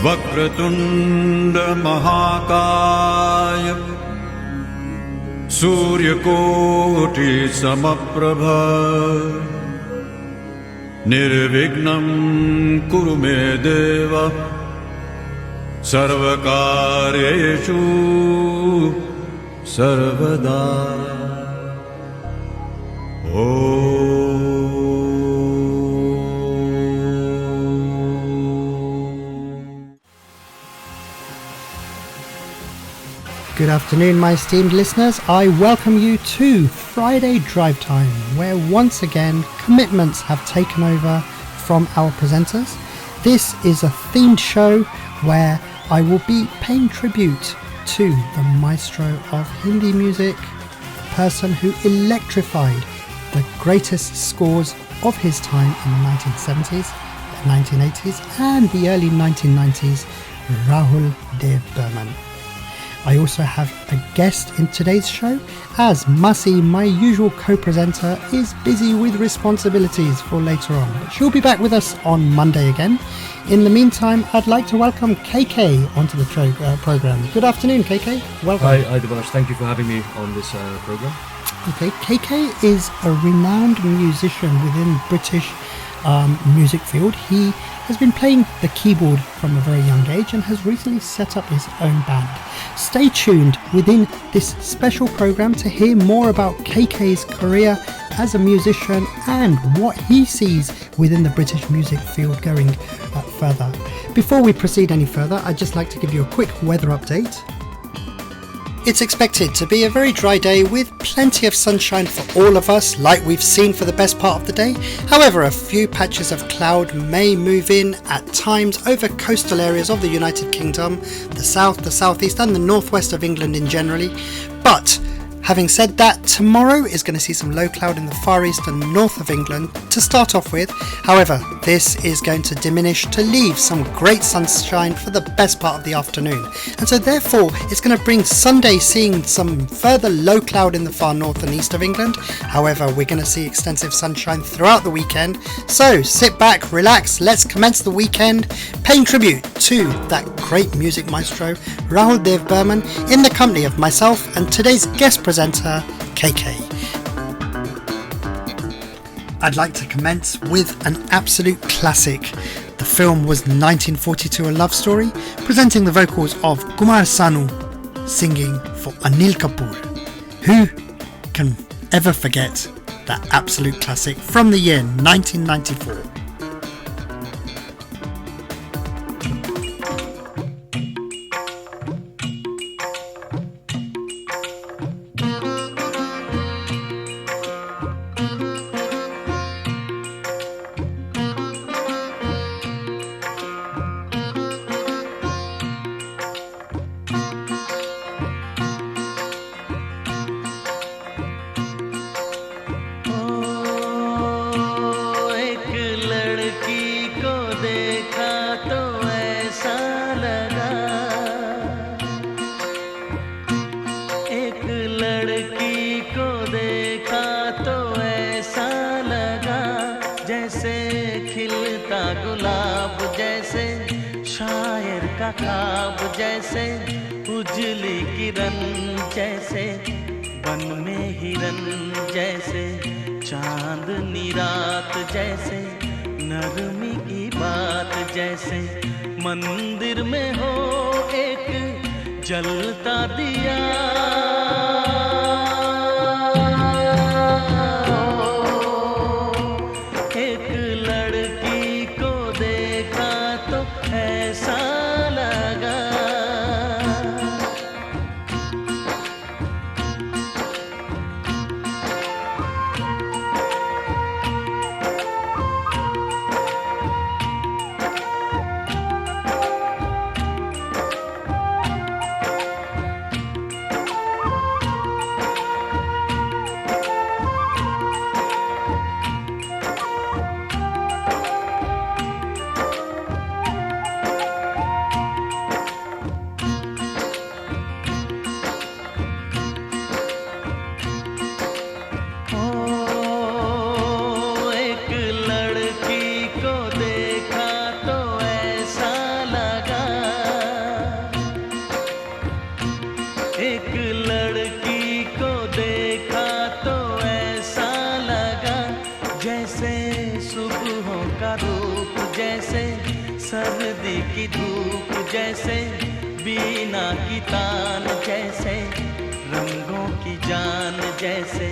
वक्रतुंड महाकाय सूर्यकोटि समप्रभ निर्विघ्नं कुरु मे देव सर्वकार्येषु सर्वदा। Good afternoon, my esteemed listeners. I welcome you to Friday Drivetime, where once again commitments have taken over from our presenters. This is a themed show where I will be paying tribute to the maestro of Hindi music, the person who electrified the greatest scores of his time in the 1970s, the 1980s and the early 1990s, Rahul Dev Burman. I also have a guest in today's show, as Masi, my usual co-presenter, is busy with responsibilities for later on. But she'll be back with us on Monday again. In the meantime, I'd like to welcome Kaykay onto the program. Good afternoon, Kaykay. Welcome. Hi, Devash. Thank you for having me on this program. Okay, Kaykay is a renowned musician within British music field. He has been playing the keyboard from a very young age and has recently set up his own band. Stay tuned within this special program to hear more about Kaykay's career as a musician and what he sees within the British music field going further. Before we proceed any further, I'd just like to give you a quick weather update. It's expected to be a very dry day with plenty of sunshine for all of us, like we've seen for the best part of the day. However, a few patches of cloud may move in at times over coastal areas of the United Kingdom, the south, the southeast and the northwest of England in generally. But having said that, tomorrow is going to see some low cloud in the far east and north of England to start off with. However, this is going to diminish to leave some great sunshine for the best part of the afternoon. And so therefore, it's going to bring Sunday seeing some further low cloud in the far north and east of England. However, we're going to see extensive sunshine throughout the weekend. So sit back, relax, let's commence the weekend paying tribute to that great music maestro, Rahul Dev Burman, in the company of myself and today's guest presenter, Kaykay. I'd like to commence with an absolute classic. The film was 1942 A Love Story, presenting the vocals of Kumar Sanu singing for Anil Kapoor. Who can ever forget that absolute classic from the year 1994? मंदिर में हो एक जलता दिया, एक लड़की को देखा तो ऐसा लगा जैसे सुबहों का रूप, जैसे सर्दी की धूप, जैसे बीना की तान, जैसे रंगों की जान, जैसे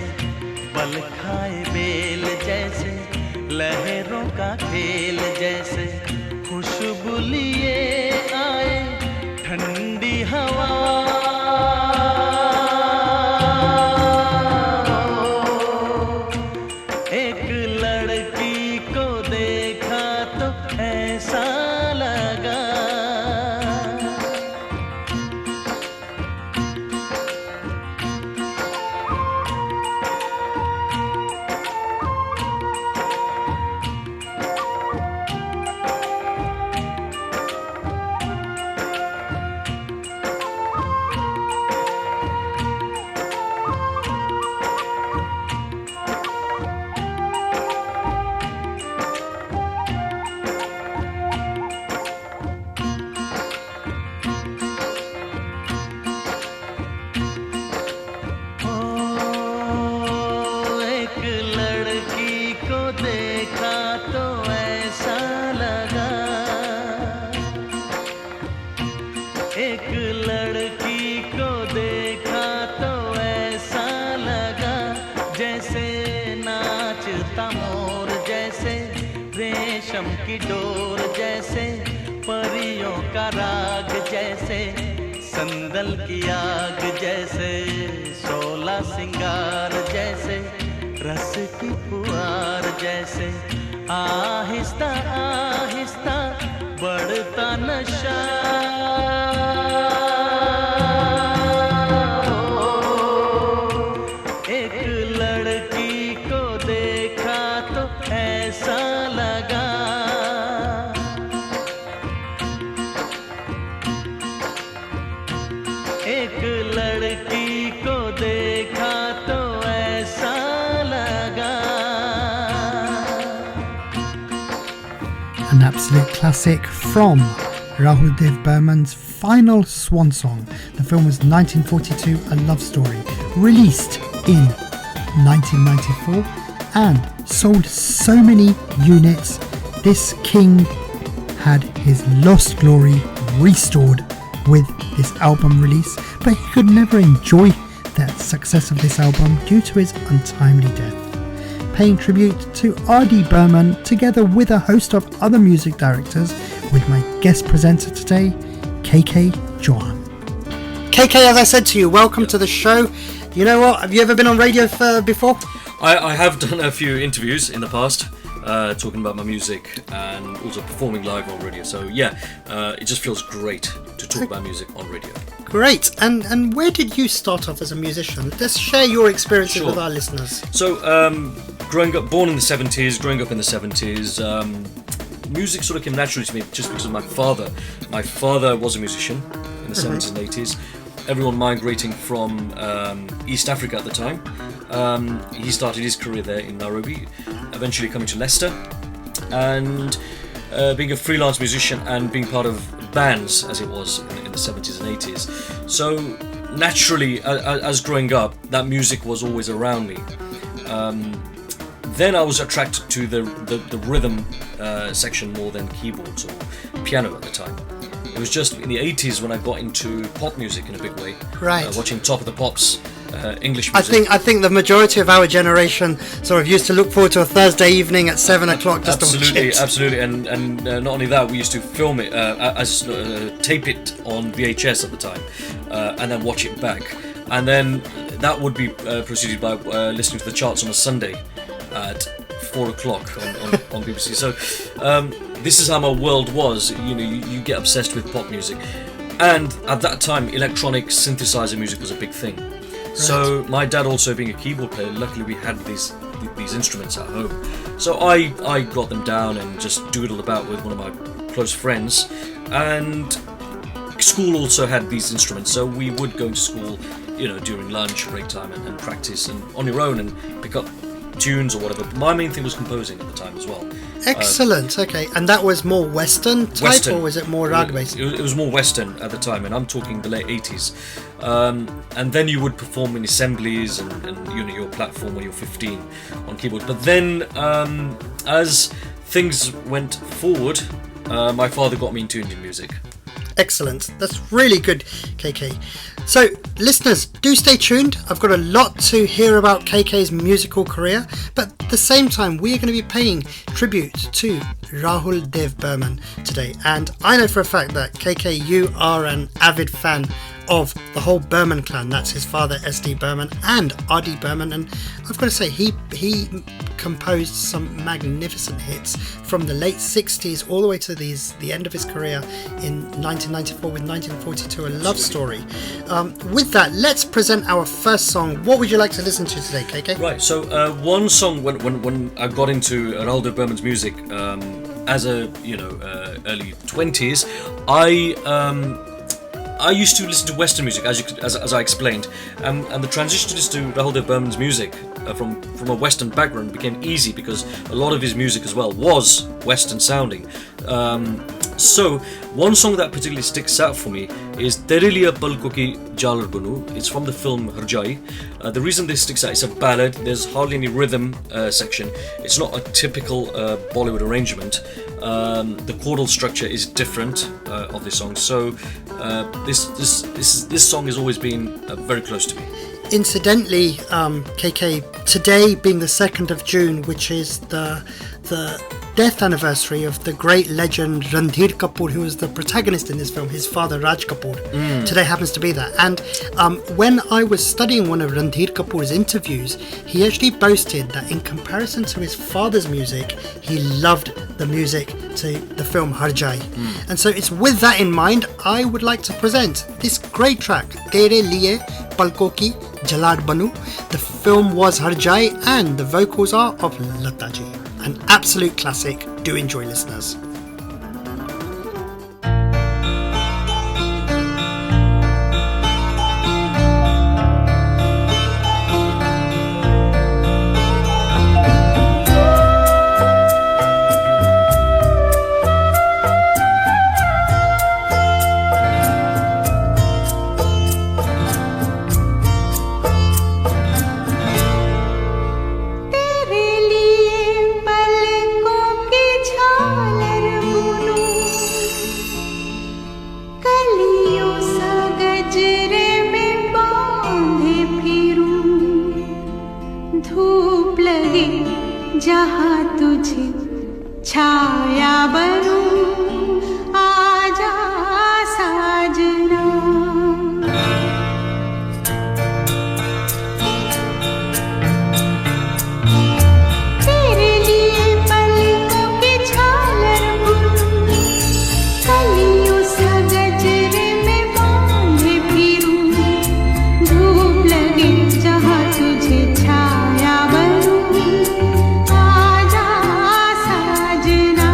बल खाए बेल, जैसे लहरों का खेल, जैसे खुशबू लिए आए ठंडी हवा। एक लड़की को देखा तो ऐसा लगा, एक लड़की को देखा तो ऐसा लगा, जैसे नाचता मोर, जैसे रेशम की डोर, जैसे परियों का राग, जैसे संदल की आग, जैसे शोला सिंगार, जैसे रस की फुहार, जैसे आहिस्ता आहिस्ता बढ़ता नशा। एक लड़की को देखा तो ऐसा लगा, एक लड़की को देखा तो ऐसा लगा। An absolute classic from Rahul Dev Burman's final swan song. The film was 1942, a love story, released in 1994 and sold so many units. This king had his lost glory restored with this album release, but he could never enjoy the success of this album due to his untimely death. Paying tribute to R.D. Burman together with a host of other music directors, with my guest presenter today, Kaykay Chauhan. Kaykay, as I said to you, welcome to the show. You know what, have you ever been on radio before? I have done a few interviews in the past, talking about my music and also performing live on radio. So yeah, it just feels great to talk about music on radio. Great. And where did you start off as a musician? Let's share your experiences with our listeners. So, born in the 70s, growing up in the 70s, music sort of came naturally to me just because of my father. My father was a musician in the 70s and 80s. Everyone migrating from East Africa at the time. He started his career there in Nairobi, eventually coming to Leicester, and being a freelance musician and being part of bands as it was in the 70s and 80s. So naturally, as growing up, that music was always around me. Then I was attracted to the rhythm section more than keyboards or piano at the time. It was just in the 80s when I got into pop music in a big way. Right. Watching Top of the Pops, English music. I think the majority of our generation sort of used to look forward to a Thursday evening at 7 o'clock just to watch it. Absolutely, and not only that, we used to film it, tape it on VHS at the time, and then watch it back. And then that would be preceded by listening to the charts on a Sunday at 4 o'clock on BBC. So this is how my world was. You know, you get obsessed with pop music, and at that time, electronic synthesizer music was a big thing. Right. So my dad also being a keyboard player, luckily we had these instruments at home. So I got them down and just doodled about with one of my close friends. And school also had these instruments, so we would go to school, you know, during lunch, break time, and practice and on your own and pick up tunes or whatever. But my main thing was composing at the time as well. Excellent. Okay, and that was more Western type, Western. or was it more rag based? It was more Western at the time, and I'm talking the late 80s. And then you would perform in assemblies and your platform when you're 15 on keyboard. But then, as things went forward, my father got me into Indian music. Excellent. That's really good, KK. So, listeners, do stay tuned. I've got a lot to hear about KK's musical career, but at the same time, we are going to be paying tribute to Rahul Dev Burman today. And I know for a fact that KK, you are an avid fan of the whole Burman clan. That's his father, S.D. Burman, and R.D. Burman. And I've got to say, he composed some magnificent hits from the late 60s all the way to the end of his career in 1994 with 1942, A Love Story. With that, let's present our first song. What would you like to listen to today, KK? Right, so one song when I got into Rahul Dev Burman's music as a early 20s, I used to listen to Western music, as I explained, and the transition to listen to Rahul Dev Burman's music from a Western background became easy because a lot of his music as well was Western sounding. So one song that particularly sticks out for me is Teriliya Palko Ki Jalar Banu. It's from the film Harjai. The reason this sticks out, it's a ballad. There's hardly any rhythm section. It's not a typical Bollywood arrangement. The chordal structure is different of this song. So this song has always been very close to me. Incidentally, KK, today being the 2nd of June, which is the death anniversary of the great legend Randhir Kapoor, who was the protagonist in this film, his father Raj Kapoor. Today happens to be that. And when I was studying one of Randhir Kapoor's interviews, he actually boasted that in comparison to his father's music, he loved the music to the film Harjai. And so it's with that in mind, I would like to present this great track, Tere Liye Palko Ki Jalar Banu. The film was Harjai and the vocals are of Lataji. An absolute classic. Do enjoy, listeners. जहाँ तुझे छाया बनूं आजा साजना तेरे लिए पलकों की झालर बुनूं कलियों सा गजरे में बांधे फिरूं धूप लगे जहाँ तुझे छाया बनूं आजा साजना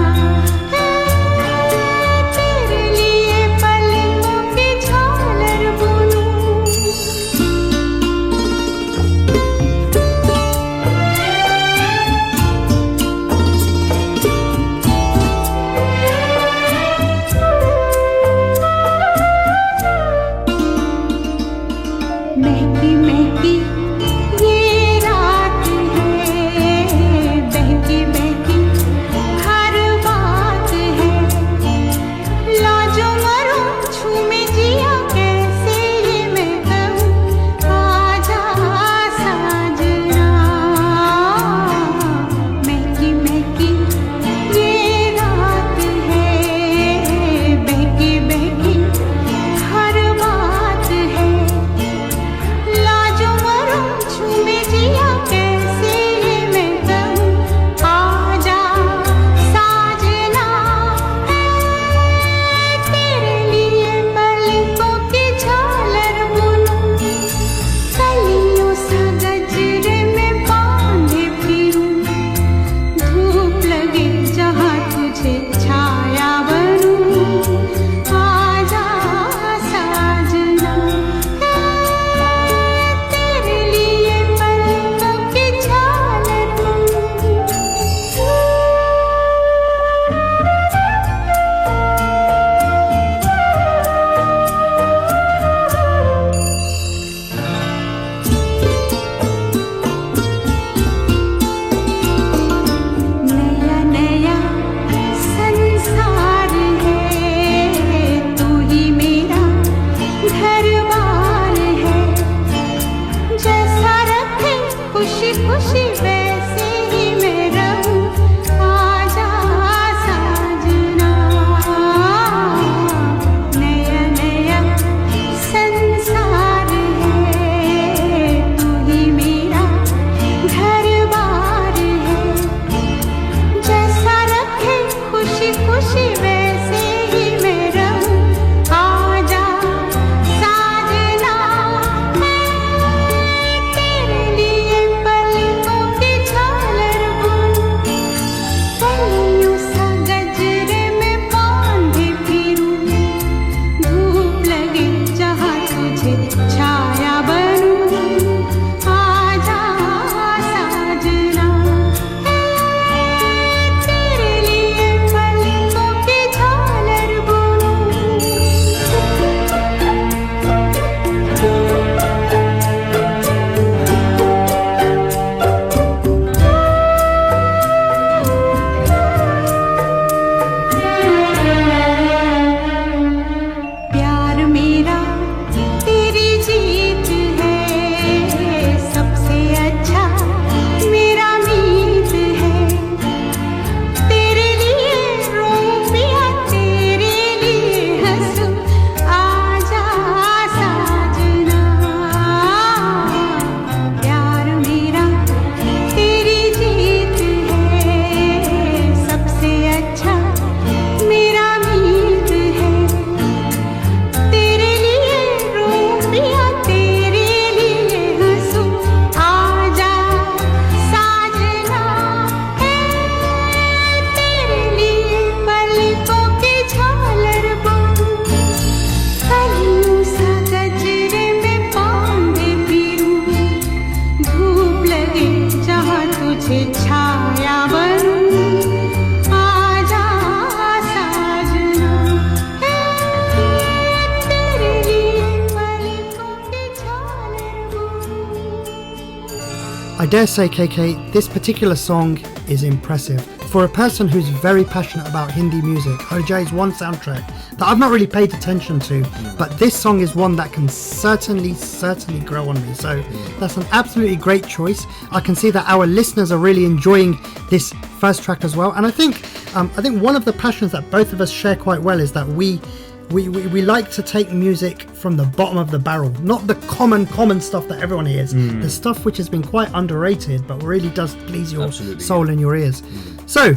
I dare say, KK, this particular song is impressive. For a person who's very passionate about Hindi music, Harjai is one soundtrack that I've not really paid attention to, but this song is one that can certainly grow on me. So that's an absolutely great choice. I can see that our listeners are really enjoying this first track as well. And I think one of the passions that both of us share quite well is that we like to take music from the bottom of the barrel, not the common stuff that everyone hears, the stuff which has been quite underrated but really does please your soul and your ears. So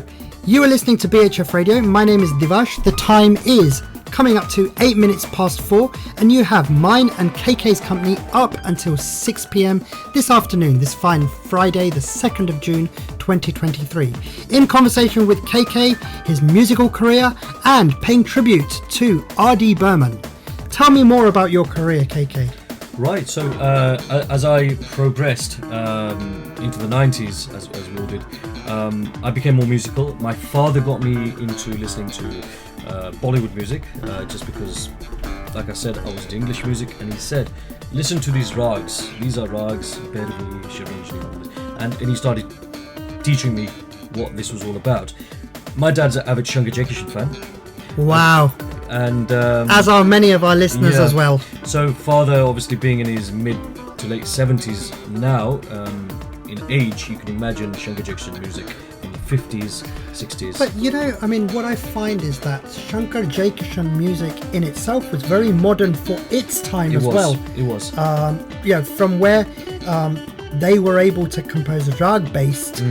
you are listening to BHF Radio. My name is Divash. The time is coming up to 8 minutes past 4, and you have mine and KK's company up until 6 p.m. this afternoon, this fine Friday, the 2nd of June 2023, in conversation with KK, his musical career, and paying tribute to R.D. Burman. Tell me more about your career, KK. Right, so as I progressed into the 90s, as we all did, I became more musical. My father got me into listening to Bollywood music, just because, like I said, I was into English music, and he said, listen to these rags. These are rags, Bhairavi, Shivanjani, and he started teaching me what this was all about. My dad's an avid Shankar Jaikishan fan. Wow. And as are many of our listeners as well. So father, obviously being in his mid to late 70s now, in age, you can imagine Shankar Jaikishan music in the 50s, 60s. But you know, I mean, what I find is that Shankar Jaikishan music in itself was very modern for its time as well. It was. From where they were able to compose rag-based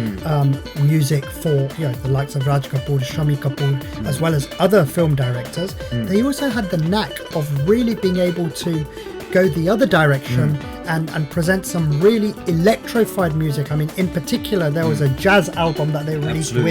music for the likes of Raj Kapoor, Shami Kapoor, as well as other film directors. They also had the knack of really being able to go the other direction and present some really electrified music. I mean, in particular, there was a jazz album that they released with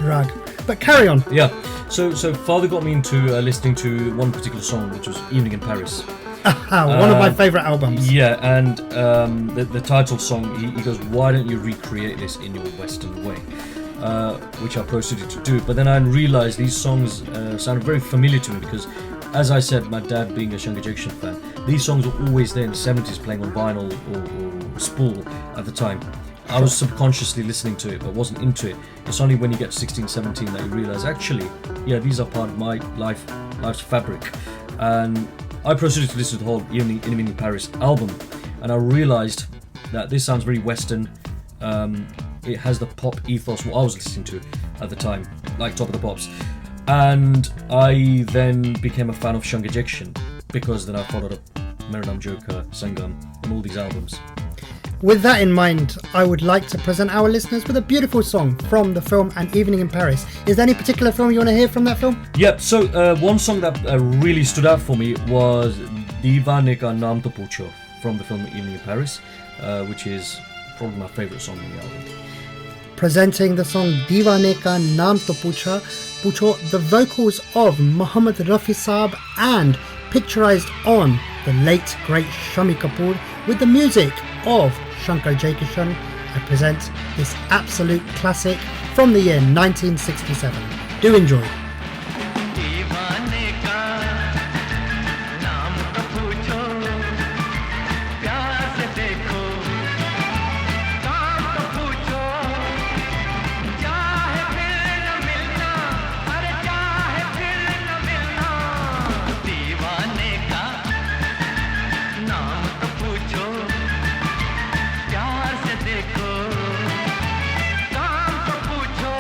rag. But carry on. Yeah. So father got me into listening to one particular song, which was Evening in Paris. One of my favourite albums. Yeah, and the title song, he goes, why don't you recreate this in your Western way? Which I proceeded to do. But then I realised these songs sounded very familiar to me because, as I said, my dad being a Shankar Jaikishan fan, these songs were always there in the 70s playing on vinyl or spool at the time. I was subconsciously listening to it but wasn't into it. It's only when you get 16, 17 that you realise, actually, these are part of my life's fabric. And I proceeded to listen to the whole Evening in Paris album, and I realised that this sounds very Western. It has the pop ethos, what I was listening to at the time, like Top of the Pops. And I then became a fan of Shankar Jaikishan, because then I followed up Meranam Joka, Sangam, and all these albums. With that in mind, I would like to present our listeners with a beautiful song from the film An Evening in Paris. Is there any particular film you want to hear from that film? Yep, so one song that really stood out for me was Deevane Ka Naam To Poocho from the film Evening in Paris, which is probably my favourite song on the album. Presenting the song Deevane Ka Naam To Poocho, the vocals of Muhammad Rafi Saab and picturized on the late great Shami Kapoor with the music of Shankar Jaikishan. I present this absolute classic from the year 1967. Do enjoy. देखो काम तो पूछो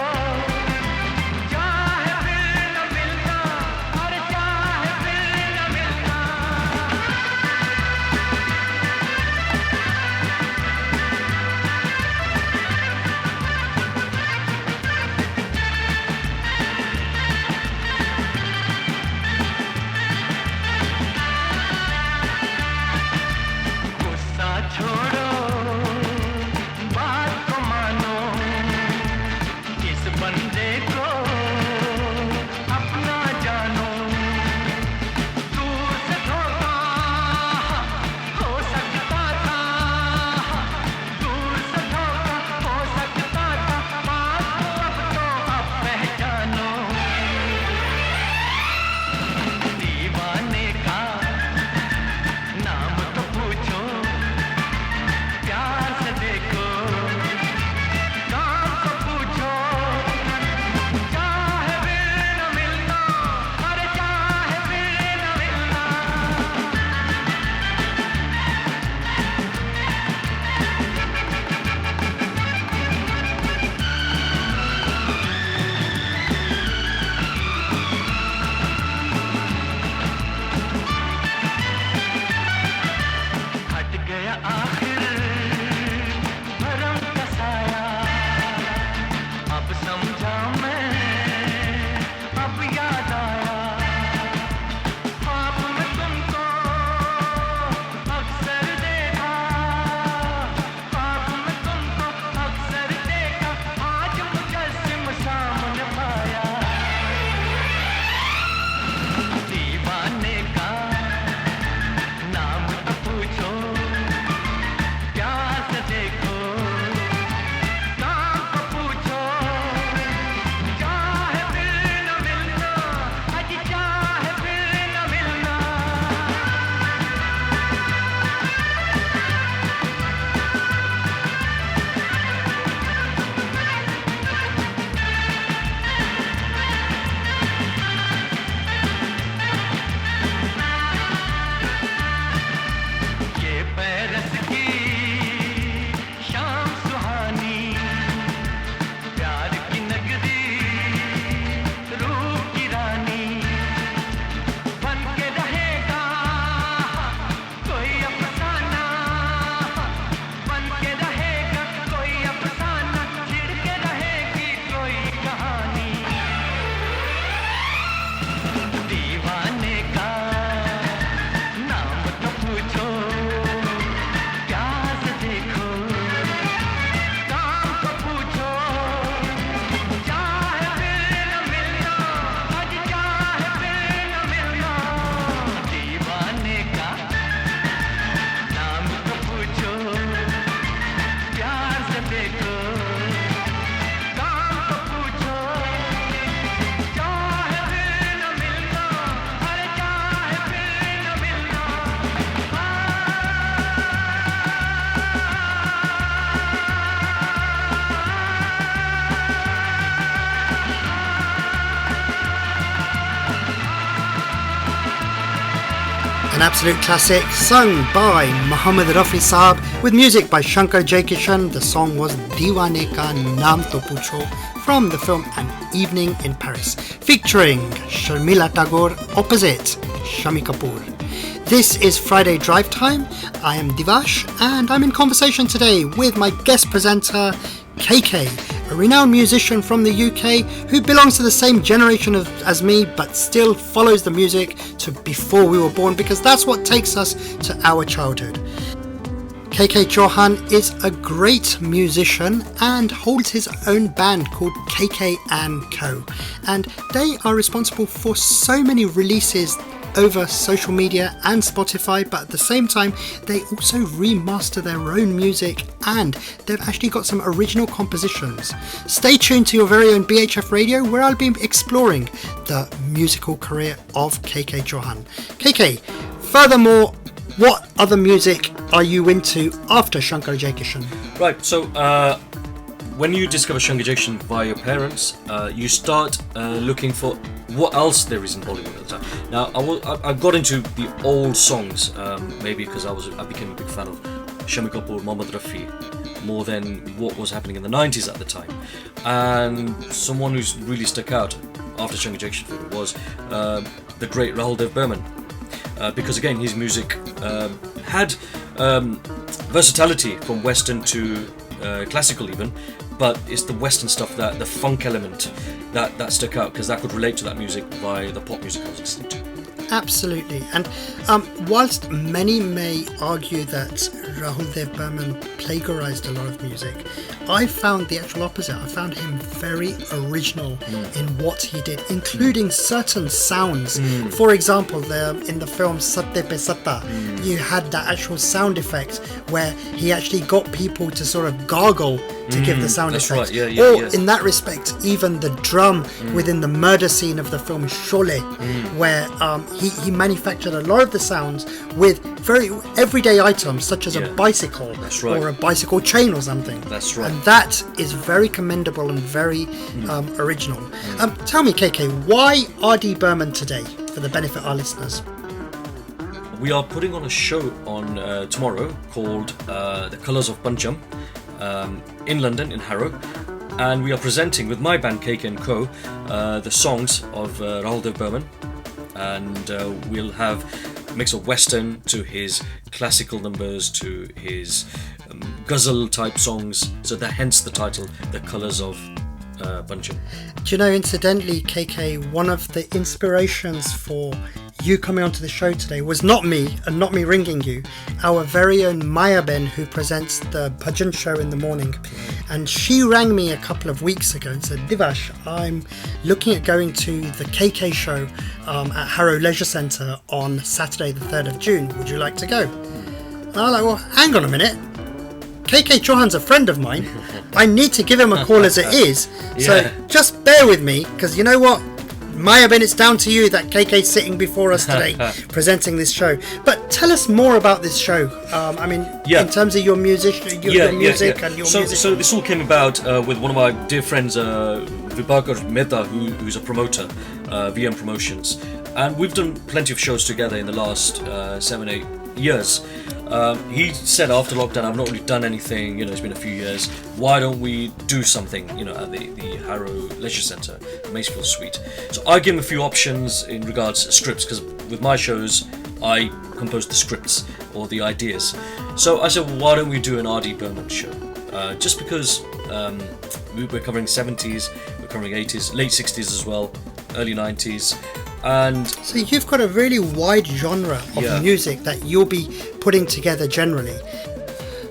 क्या है कहानी दीवाने का नाम तो पूछो प्यार से देखो काम तो पूछो चाहे फिर न मिलना आज चाहे फिर न मिलना दीवाने का नाम तो पूछो प्यार से देखो काम तो पूछो चाहे फिर न मिलना अरे चाहे फिर न मिलना An absolute classic sung by Muhammad Rafi Saab with music by Shankar Jaikishan. The song was Deewane Ka Naam To Pucho from the film An Evening in Paris, featuring Sharmila Tagore opposite Shami Kapoor. This is Friday Drive Time. I am Divash and I'm in conversation today with my guest presenter Kaykay, a renowned musician from the UK who belongs to the same generation as me but still follows the music to before we were born, because that's what takes us to our childhood. Kaykay Chauhan is a great musician and holds his own band called Kaykay & Co. And they are responsible for so many releases over social media and Spotify, but at the same time they also remaster their own music and they've actually got some original compositions. Stay tuned to your very own BHF Radio, where I'll be exploring the musical career of Kaykay Chauhan. Kaykay, furthermore, what other music are you into after Shankar Jaikishan? Right, so when you discover Shankar Jaikishan by your parents, you start looking for what else there is in Bollywood at the time. Now, I got into the old songs, maybe because I became a big fan of Shami Kapoor, Mohammad Rafi, more than what was happening in the 90s at the time. And someone who's really stuck out after Shankar Jaikishan was the great Rahul Dev Burman, because again his music had versatility from Western to classical even, but it's the Western stuff, that the funk element that stuck out, because that could relate to that music by the pop music I was listening to. Absolutely. And whilst many may argue that Rahul Dev Burman plagiarized a lot of music, I found the actual opposite. I found him very original in what he did, including certain sounds. For example, in the film Satte Pe Satta, you had that actual sound effect where he actually got people to sort of gargle to give the sound effect. Right. Or in that respect, even the drum within the murder scene of the film Sholay, where he manufactured a lot of the sounds with very everyday items such as a bicycle or a bicycle chain or something. That's right. And that is very commendable and very original. Tell me, Kaykay, why R.D. Burman today, for the benefit of our listeners? We are putting on a show on tomorrow called The Colours of Pancham in London, in Harrow, and we are presenting with my band Kaykay & Co. The songs of Rahul Dev Burman, and we'll have a mix of Western to his classical numbers to his ghazal type songs, so that hence the title, The Colours of Pancham. Do you know, incidentally, Kaykay, one of the inspirations for you coming onto the show today was not me, and not me ringing you, our very own Maya Ben, who presents the Bhajan show in the morning. And she rang me a couple of weeks ago and said, Divash, I'm looking at going to the Kaykay show at Harrow Leisure Centre on Saturday the 3rd of June. Would you like to go? And I was like, well, hang on a minute. Kaykay Chauhan's a friend of mine. I need to give him a call as it is. So just bear with me, because you know what? Maya Ben, it's down to you that Kaykay's sitting before us today presenting this show. But tell us more about this show. In terms of your music and your music. So this all came about with one of my dear friends, Vibhakar Mehta, who's a promoter, VM Promotions. And we've done plenty of shows together in the last 7-8 years. He said after lockdown, I've not really done anything, it's been a few years, why don't we do something, at the Harrow Leisure Centre, Macefield Suite. So I gave him a few options in regards to scripts, because with my shows, I compose the scripts or the ideas. So I said, well, why don't we do an R.D. Burman show? Just because we're covering 70s, we're covering 80s, late 60s as well, early 90s. And so you've got a really wide genre of music that you'll be putting together generally.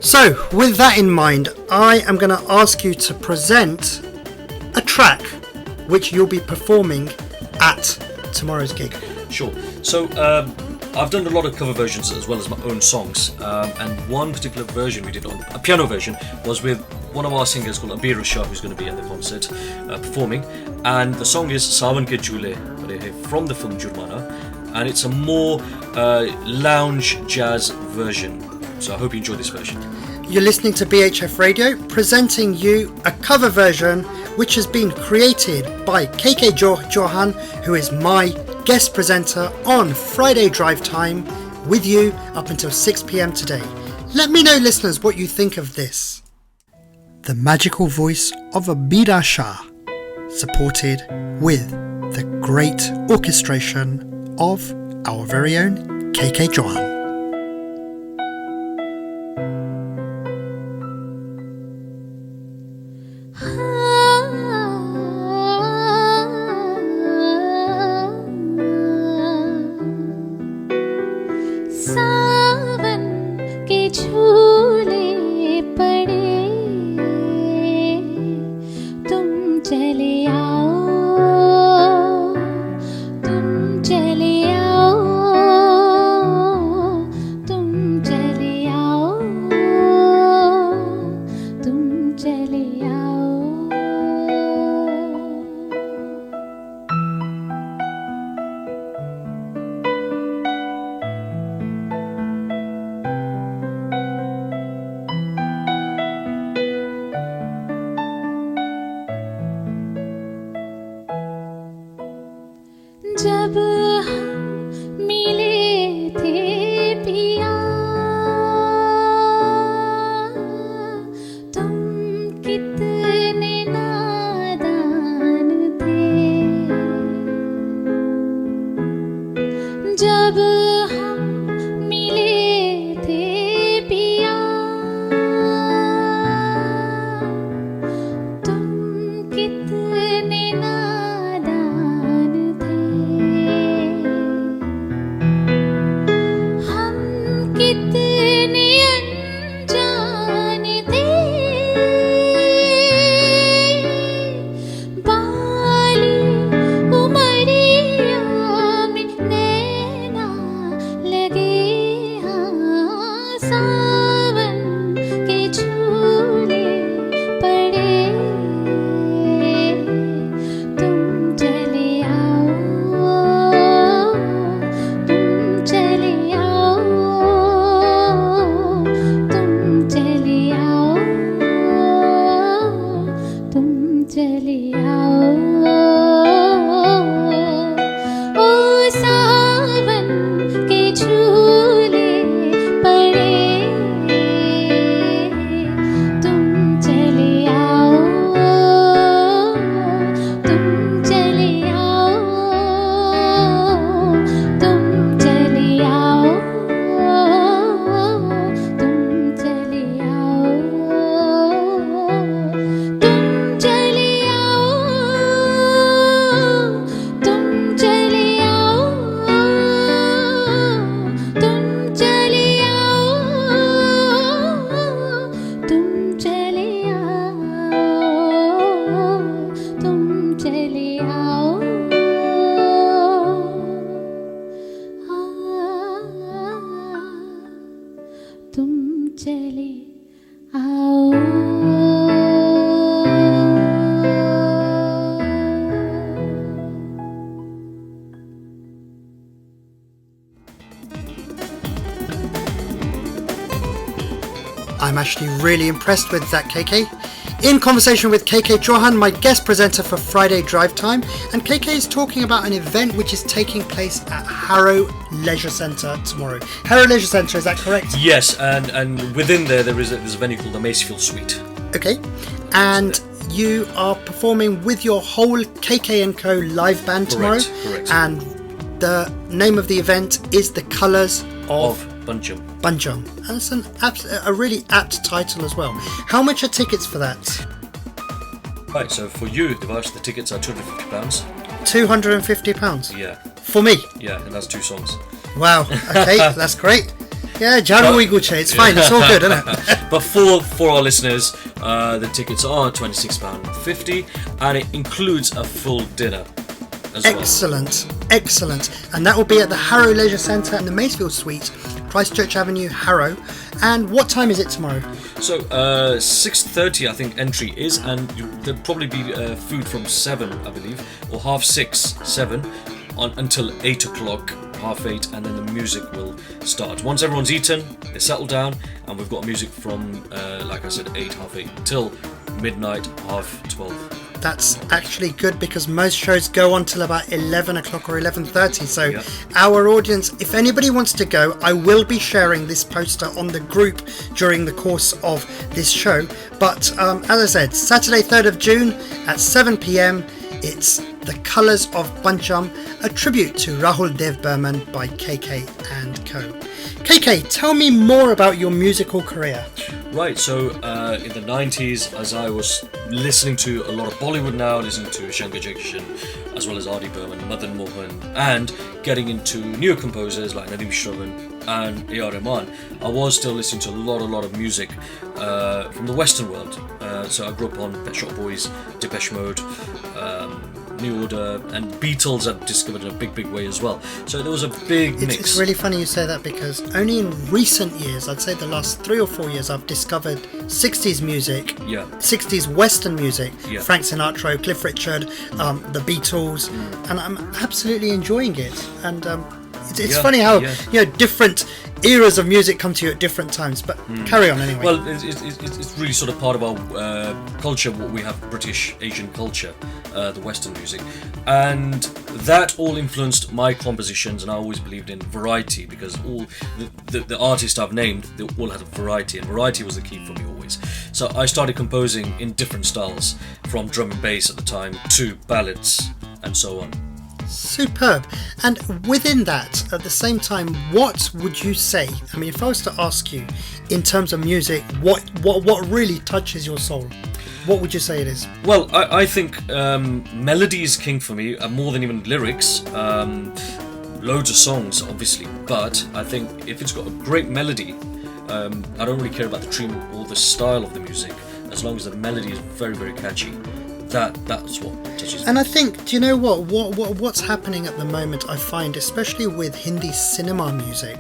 So with that in mind, I am going to ask you to present a track which you'll be performing at tomorrow's gig. Sure. So I've done a lot of cover versions as well as my own songs, and one particular version we did, on a piano version, was with one of our singers called Abir Shah, who's going to be at the concert performing, and the song is Sawan Ke Jhoole Pade Hai from the film Jurmana, and it's a more lounge jazz version. So I hope you enjoy this version. You're listening to BHF Radio, presenting you a cover version which has been created by Kaykay Chauhan, who is my guest presenter on Friday Drive Time with you up until 6 p.m. today. Let me know, listeners, what you think of this. The magical voice of Abir Shah, supported with the great orchestration of our very own Kaykay Chauhan. सावन के झूले पड़े तुम चले आओ तुम चले आओ तुम चले आओ तुम चले आओ जब हम मिले थे पिया तुम कितने नादान थे जब हम मिले थे पिया तुम कितने नादान थे हम कितने अनजान थे बाली उमरिया में नैना लगे हाँ सावन के झूले पड़े तुम चले आओ तुम चले आओ तुम चले आओ तुम चले आओ ओ सावन के झूले पड़े तुम चले आओ तुम चले आओ तुम चले आओ तुम चले आओ तुम चले आओ तुम चले आओ तुम चले आओ तुम चले आओ तुम चले आओ तुम चले I'm actually really impressed with that, KK. In conversation with Kaykay Chauhan, my guest presenter for Friday Drive Time, and KK is talking about an event which is taking place at Harrow Leisure Centre tomorrow. Harrow Leisure Centre, is that correct? Yes, and within there's a venue called the Macefield Suite. Okay. And you are performing with your whole KK & Co live band tomorrow. Correct. And the name of the event is The Colours of Bunjum. Bunjum. And it's a really apt title as well. How much are tickets for that? Right, so for you, Devash, the tickets are £250. £250 Yeah, for me. yeah, and that's 2 songs. Wow. Okay, that's great. Yeah, Jaru Iguche. It's fine. It's all good, isn't it? But for our listeners, the tickets are £26.50, and it includes a full dinner as well. Excellent. And that will be at the Harrow Leisure Centre in the Macefield Suite, Christchurch Avenue, Harrow. And what time is it tomorrow? So 6:30, I think entry is, and there'll probably be food from 7, I believe, or 6:30, 7, until 8 o'clock, 8:30, and then the music will start. Once everyone's eaten, they settle down, and we've got music from, like I said, 8, 8:30 till midnight, 12. That's actually good because most shows go on till about 11 o'clock or 11:30. So Yeah. our audience, if anybody wants to go, I will be sharing this poster on the group during the course of this show. But as I said, Saturday 3rd of June at 7 p.m, it's The Colours of Pancham, a tribute to Rahul Dev Burman by Kaykay and Co. Kaykay, tell me more about your musical career. Right, so in the 90s, as I was listening to a lot of Bollywood now, listening to Shankar Jaikishan, as well as R.D. Burman, Madan Mohan, and getting into newer composers like Nadeem Shravan and A.R. Rahman, I was still listening to a lot of music from the Western world. So I grew up on Pet Shop Boys, Depeche Mode, New Order, and Beatles I've discovered in a big way as well. So there was a big mix. It's really funny you say that because only in recent years, I'd say the last 3 or 4 years, I've discovered 60s music, Yeah. 60s Western music, Yeah. Frank Sinatra, Cliff Richard, the Beatles, and I'm absolutely enjoying it. And it's Yeah, funny how yeah. different eras of music come to you at different times. But carry on anyway. Well, it's really sort of part of our culture. What we have, British Asian culture, the Western music, and that all influenced my compositions. And I always believed in variety because all the artists I've named, they all had a variety, and variety was the key for me always. So I started composing in different styles, from drum and bass at the time to ballads and so on. Superb. And within that, at the same time, what would you say? I mean, if I was to ask you, in terms of music, what really touches your soul? What would you say it is? Well, I think melody is king for me, more than even lyrics. Loads of songs, obviously, but I think if it's got a great melody, I don't really care about the tune or the style of the music, as long as the melody is very catchy. That's what touches me. And I think, do you know what's happening at the moment, I find, especially with Hindi cinema music,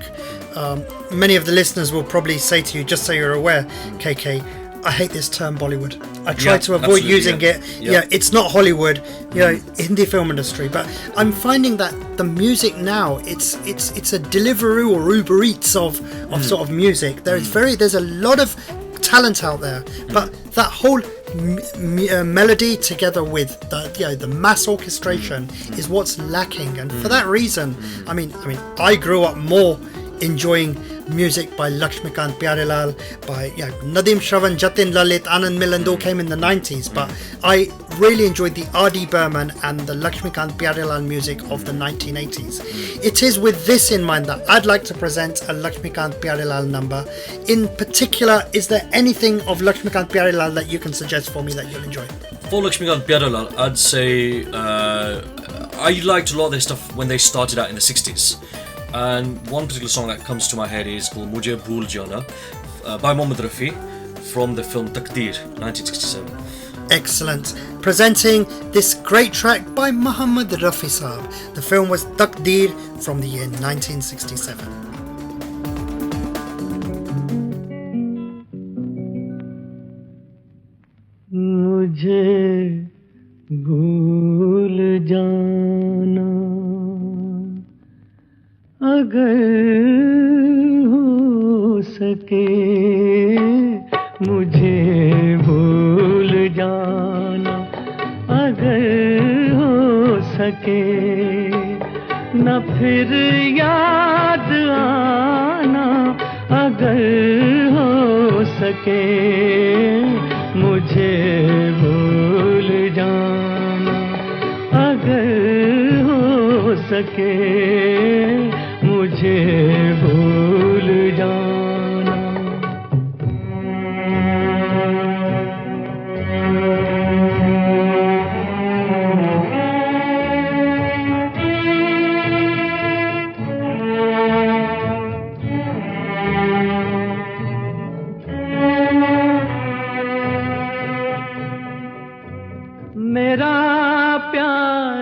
many of the listeners will probably say to you, just so you're aware, KK, I hate this term Bollywood. I try to avoid using it. Yeah, it's not Hollywood, Hindi film industry. But I'm finding that the music now, it's a Deliveroo or Uber Eats of sort of music. There's a lot of talent out there, but that whole melody together with the mass orchestration is what's lacking. And for that reason, I mean, I grew up more enjoying music by Lakshmikant Pyarelal, by Nadeem Shravan, Jatin Lalit, Anand Milan came in the 90s, but I really enjoyed the R.D. Burman and the Lakshmikant Pyarelal music of the 1980s. It is with this in mind that I'd like to present a Lakshmikant Pyarelal number. In particular, is there anything of Lakshmikant Pyarelal that you can suggest for me that you'll enjoy? For Lakshmikant Pyarelal, I'd say I liked a lot of their stuff when they started out in the 60s. And one particular song that comes to my head is called Mujhe Bhool Jana by Mohammad Rafi from the film Taqdeer, 1967. Excellent. Presenting this great track by Mohammad Rafi Saab. The film was Taqdeer from the year 1967. मुझे भूल जाना अगर हो सके मुझे भूल जाना अगर हो सके न फिर याद आना अगर हो सके मुझे भूल जाना अगर हो सके मुझे भूल जाना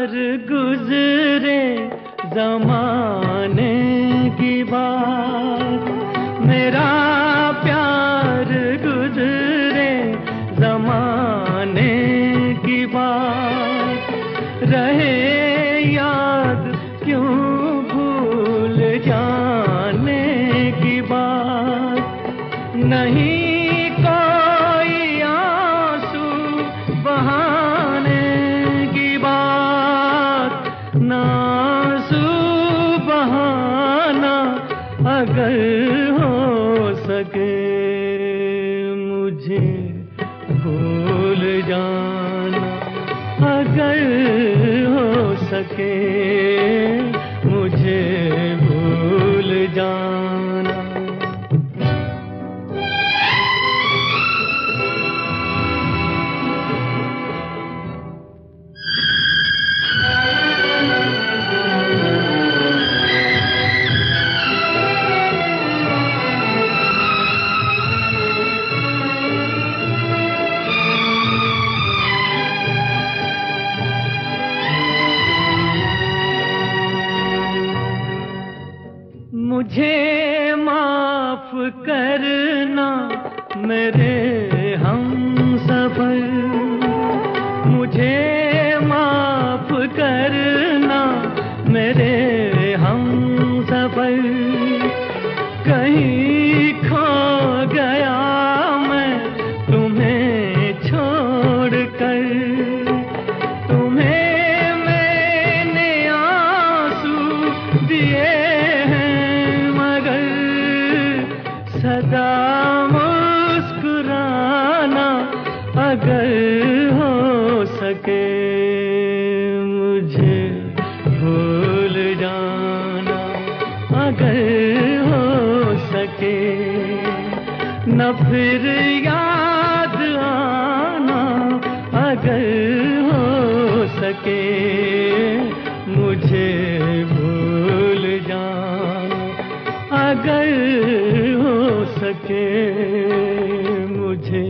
प्यार गुजरे जमाने की बात मेरा प्यार गुजरे जमाने की बात रहे याद क्यों भूल जाने की बात नहीं कोई आंसू बहाने की बात ना आंसू बहाना अगर हो सके मुझे भूल जाना अगर हो सके मुझे भूल जाना मुझे माफ करना मेरे हमसफर मुझे माफ करना मेरे हमसफर कहीं खो गया मैं तुम्हें छोड़कर तुम्हें मैंने आंसू दिए सदा मुस्कुराना अगर हो सके मुझे भूल जाना अगर हो सके न फिर याद आना अगर हो सके मुझे भूल जाना अगर हो सके मुझे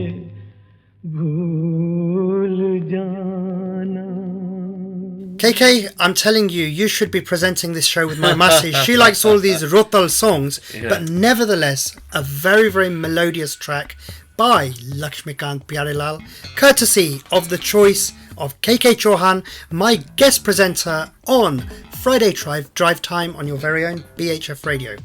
भूल जाना KK, I'm telling you, you should be presenting this show with my Masi. She likes all these Rotal songs, but nevertheless, a very, very melodious track by Lakshmikant Pyarelal, courtesy of the choice of Kaykay Chauhan, my guest presenter on Friday Drive Time on your very own BHF Radio.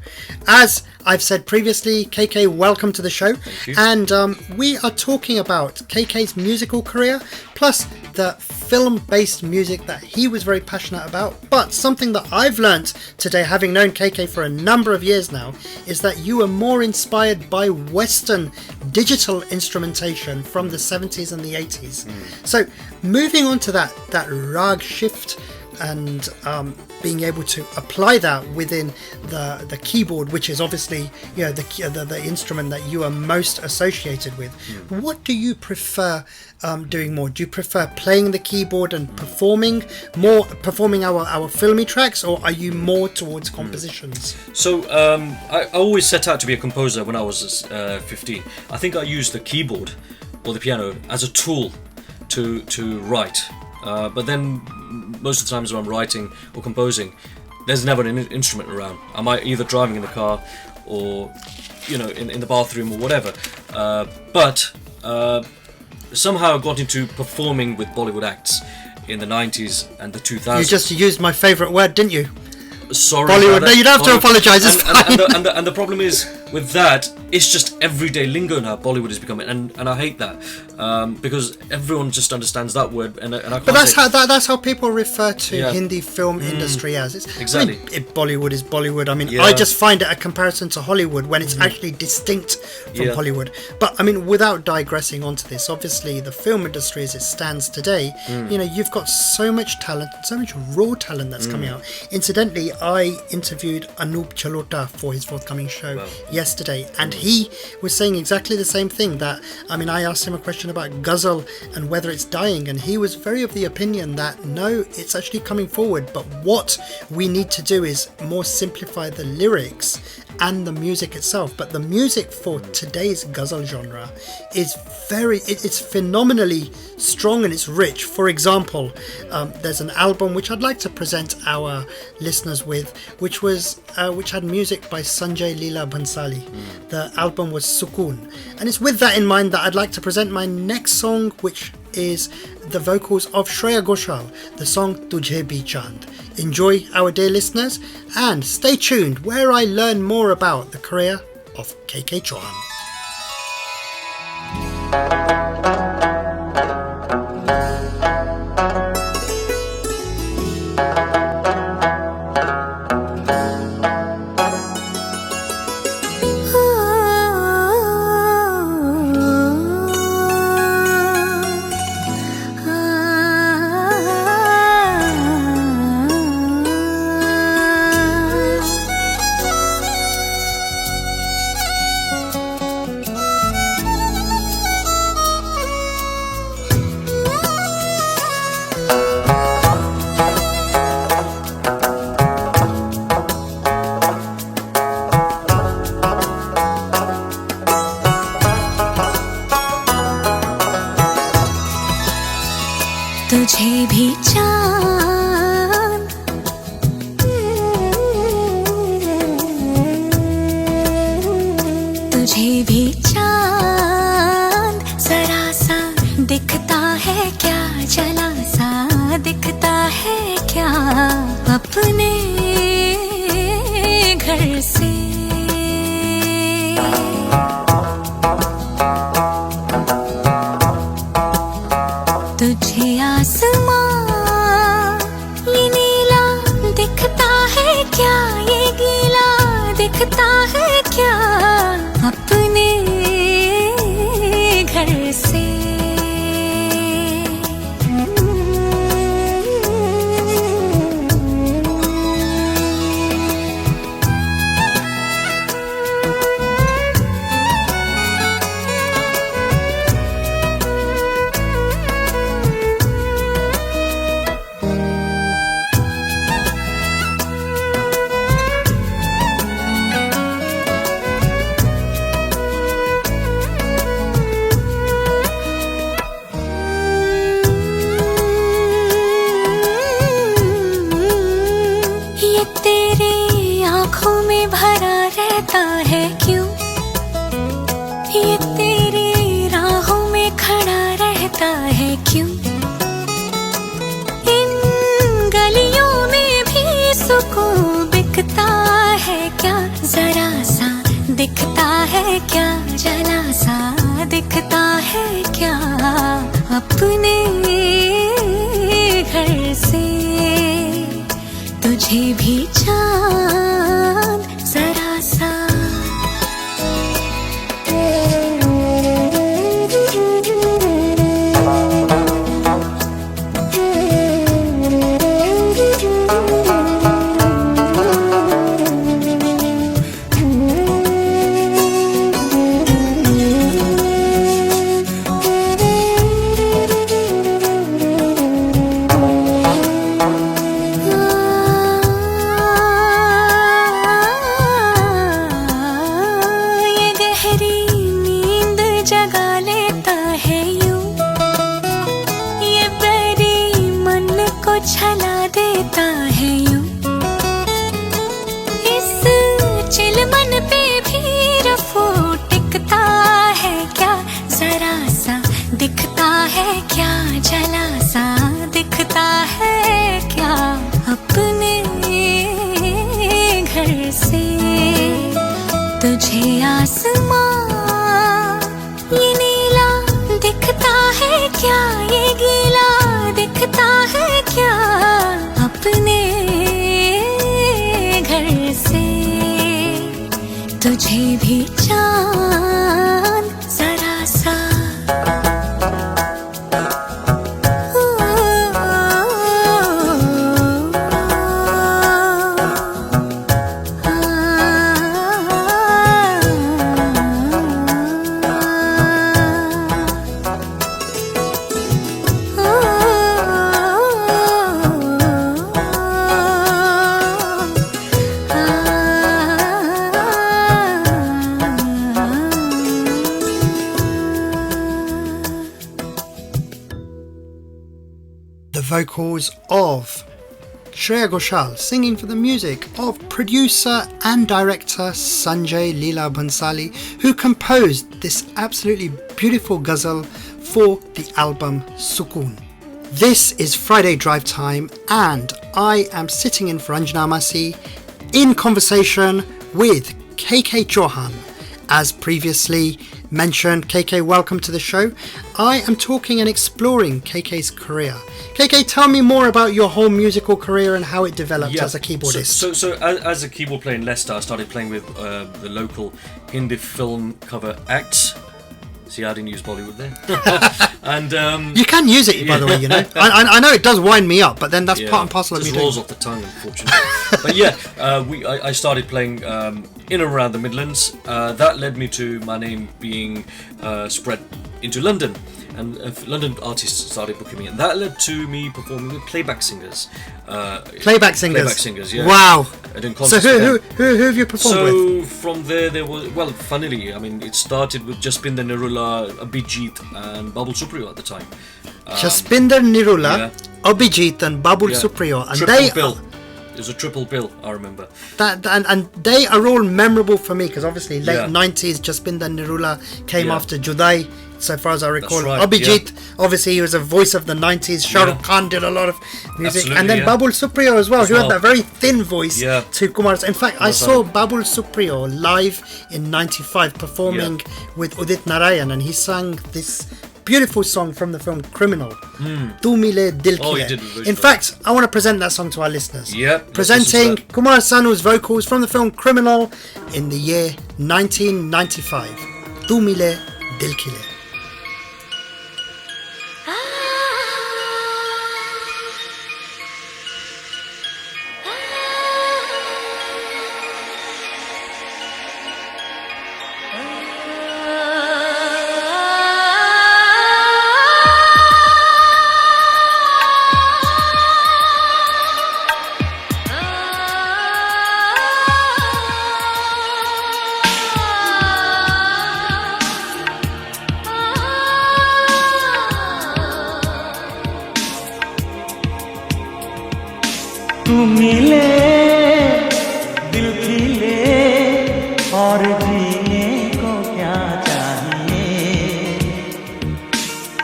As I've said previously, KK, welcome to the show. Thank you. And we are talking about KK's musical career, plus the film-based music that he was very passionate about. But something that I've learnt today, having known KK for a number of years now, is that you were more inspired by Western digital instrumentation from the 70s and the 80s. So moving on to that rag shift and being able to apply that within the keyboard, which is obviously the instrument that you are most associated with. What do you prefer doing more? Do you prefer playing the keyboard and performing our filmy tracks, or are you more towards compositions? So I always set out to be a composer when I was 15. I think I used the keyboard or the piano as a tool to write. But then most of the times when I'm writing or composing, there's never an instrument around. I'm either driving in the car or in the bathroom or whatever. But somehow I got into performing with Bollywood acts in the 90s and the 2000s. You just used my favourite word, didn't you? Sorry. Bollywood. No, you don't have to apologise. It's fine. And the problem is with that, it's just everyday lingo now. Bollywood is becoming, and I hate that because everyone just understands that word. And I can't. But that's how people refer to Hindi film industry as. Exactly. Bollywood is Bollywood. I mean, I just find it a comparison to Hollywood when it's actually distinct from Hollywood. But I mean, without digressing onto this, obviously the film industry as it stands today, you've got so much talent, so much raw talent that's coming out. Incidentally, I interviewed Anup Jalota for his forthcoming show yesterday, and he was saying exactly the same thing. That, I mean, I asked him a question about ghazal and whether it's dying, and he was very of the opinion that no, it's actually coming forward, but what we need to do is more simplify the lyrics and the music itself. But the music for today's ghazal genre is it's phenomenally strong and it's rich. For example, there's an album which I'd like to present our listeners with, which had music by Sanjay Leela Bhansali. The album was Sukoon, and it's with that in mind that I'd like to present my next song, which is the vocals of Shreya Ghoshal, the song Tujhe Bhi Chand. Enjoy, our dear listeners, and stay tuned where I learn more about the career of Kaykay Chauhan. तुझे भी चांद तुझे भी चांद जरा सा दिखता है क्या, जला सा दिखता है क्या अपने घर से। तुझे आसमां ये नीला दिखता है क्या, ये गीला दिखता है क्या अपने घर से। है क्यों ये तेरी राहों में खड़ा रहता है क्यों, इन गलियों में भी सुकून बिकता है क्या, जरा सा दिखता है क्या, जला सा दिखता है क्या अपने घर से। तुझे भी चांद जरा सा छला देता है यूं, इस चिलमन पे भी रफू टिकता है क्या, जरा सा दिखता है क्या, जला सा दिखता है क्या अपने घर से। तुझे आसमां ये नीला दिखता है क्या, ये गीला दिखता है क्या अपने घर से। तुझे भी चांद जरा सा vocals of Shreya Ghoshal, singing for the music of producer and director Sanjay Leela Bhansali, who composed this absolutely beautiful ghazal for the album Sukoon. This is Friday Drive Time, and I am sitting in for Anjana Masi in conversation with Kaykay Chauhan. As previously mentioned, Kaykay, welcome to the show. I am talking and exploring Kaykay's career. Kaykay, tell me more about your whole musical career and how it developed as a keyboardist. So as a keyboard player in Leicester, I started playing with the local Hindi film cover acts. See, I didn't use Bollywood there. And you can use it, by the way, you know. I know it does wind me up, but then that's part and parcel of me. It rolls off the tongue, unfortunately. But yeah, I started playing in and around the Midlands. That led me to my name being spread into London. And London artists started booking me, and that led to me performing with playback singers. Playback singers, yeah. Wow. So who have you performed with? So from there was, well, funnily, I mean, it started with Jaspinder Nirula, Abhijit, and Babul Supriyo at the time. Jaspinder Nirula, Abhijit, and Babul Supriyo, and triple bill. It was a triple bill, I remember. And they are all memorable for me because obviously late 90s, Jaspinder Nirula came after Judai, so far as I recall. Right, Abhijit, obviously he was a voice of the 90s. Shah Rukh Khan did a lot of music. Absolutely, and then Babul Supriyo as well, who had that very thin voice to Kumar. In fact, I saw Babul Supriyo live in 95 performing with Udit Narayan, and he sang this beautiful song from the film Criminal, Tu Mile Dil Ki. In fact, I want to present that song to our listeners. Presenting Kumar Sanu's vocals from the film Criminal in the year 1995. Tu Mile Dil Ki. तू मिले दिल खिले और जीने को क्या चाहिए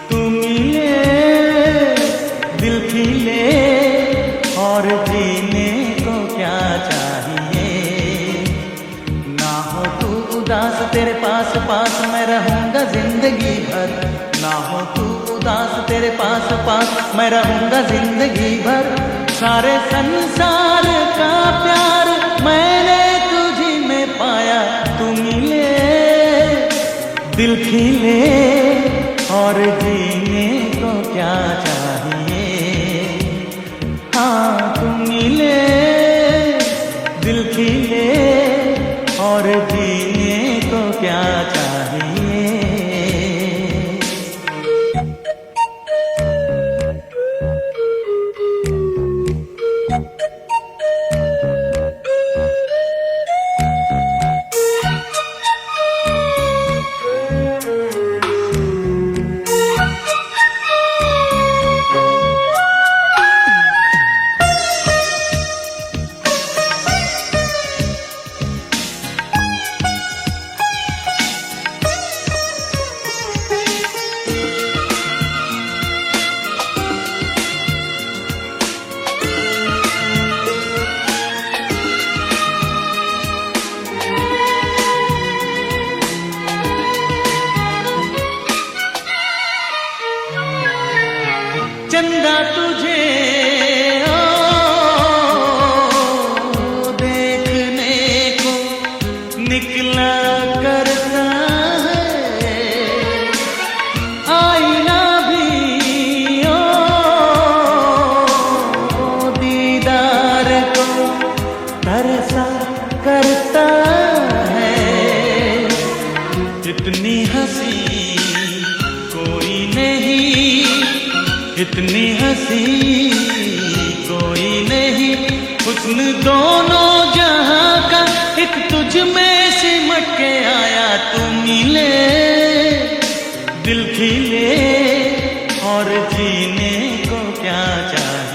तू मिले दिल खिले और जीने को क्या चाहिए ना हो तू उदास तेरे पास पास मैं रहूंगा जिंदगी भर ना हो तू उदास तेरे पास पास मैं रहूंगा जिंदगी भर सारे संसार का प्यार मैंने तुझी में पाया तू मिले दिल खिले और जीने को क्या चाहिए हाँ तू मिले दिल खिले और जीने को क्या चाहिए चंदा तुझे देखने को निकला करता है आईना भी दीदार को तरसा करता है इतनी हंसी कोई नहीं इतनी हंसी कोई नहीं हुस्न दोनों जहां का एक तुझ में सिमट के आया तू मिले दिल खिले और जीने को क्या चाहिए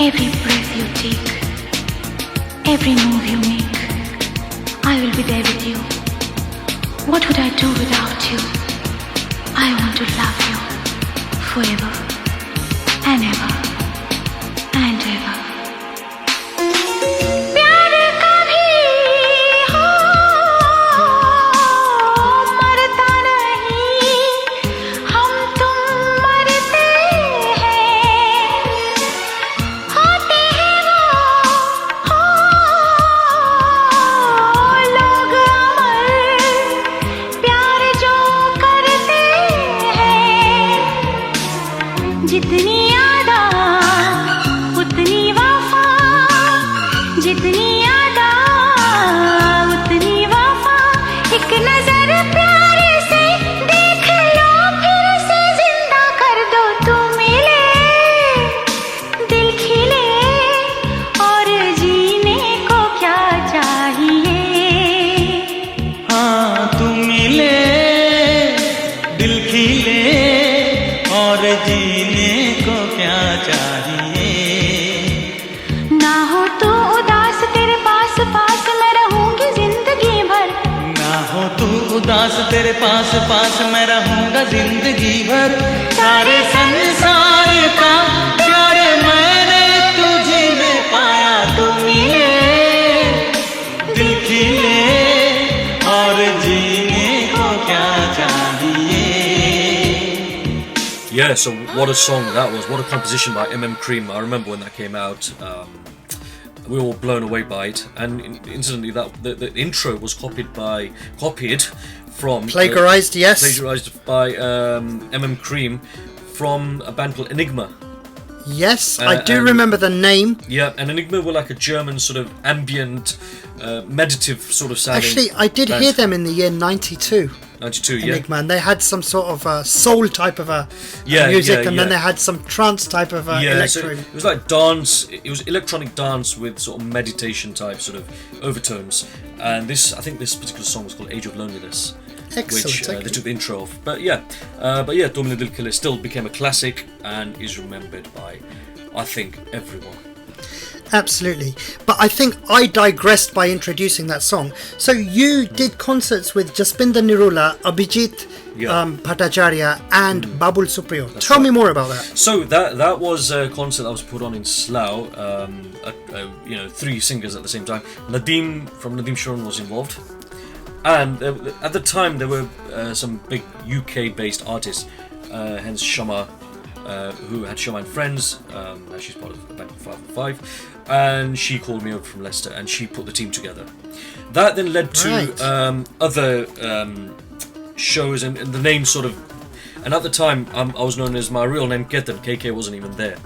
Every breath you take, every move you make, I will be there with you. What would I do without you? I want to love you forever and ever and ever. प्यार कभी हो मरता नहीं, हम तुम मरते हैं, होते हैं वो हो लोग अमर, प्यार जो करते हैं, जितनी यादा उतनी वफा, जितनी यादा उतनी वफा, एक नजर प्यार से देख लो, फिर से जिंदा कर दो, तू मिले दिल खिले, और जीने को क्या चाहिए. हाँ तू मिले दिल खिले और जीने को क्या चाहिए. ना हो तो उदास, तेरे पास पास मैं रहूंगी जिंदगी भर. ना हो तू उदास, तेरे पास पास मैं रहूंगा जिंदगी भर. सारे संसार का प्यार मैंने तुझे में पाया. तू मिले दिल खिले और जीने को क्या चाहिए. Yeah, so what a song that was. What a composition by Cream. I remember when that came out. We were all blown away by it. And incidentally, that the intro was copied from... Plagiarized, yes. Plagiarized by Cream from a band called Enigma. Yes, I do and- remember the name. Yeah, and Enigma were like a German sort of ambient, meditative sort of sounding. Actually, I did band. hear them in the year 92. 92, yeah. Enigma, and they had some sort of soul type of Yeah, music, yeah, and then yeah. they had some trance type of Yeah, so electro. it was like dance. It was electronic dance with sort of meditation type sort of overtones. And this, I think, this particular song was called "Age of Loneliness," Excellent. which Okay. they took the intro of. But yeah, Domino Dil Killer still became a classic and is remembered by, I think, everyone. Absolutely. But I think I digressed by introducing that song. So you did concerts with Jaspinder Nirula, Abhijit Yeah. Bhattacharya and Babul Supriyo. That's Tell me right. more about that. So that was a concert that was put on in Slough. 3 singers at the same time. Nadeem from Nadeem Sharon was involved, and at the time there were some big UK-based artists, hence Shama, who had Shama and Friends. Now she's part of the band 505, and she called me over from Leicester, and she put the team together. That then led to Right. other shows, and the name sort of. And at the time, I was known as my real name Ketan. KK wasn't even there,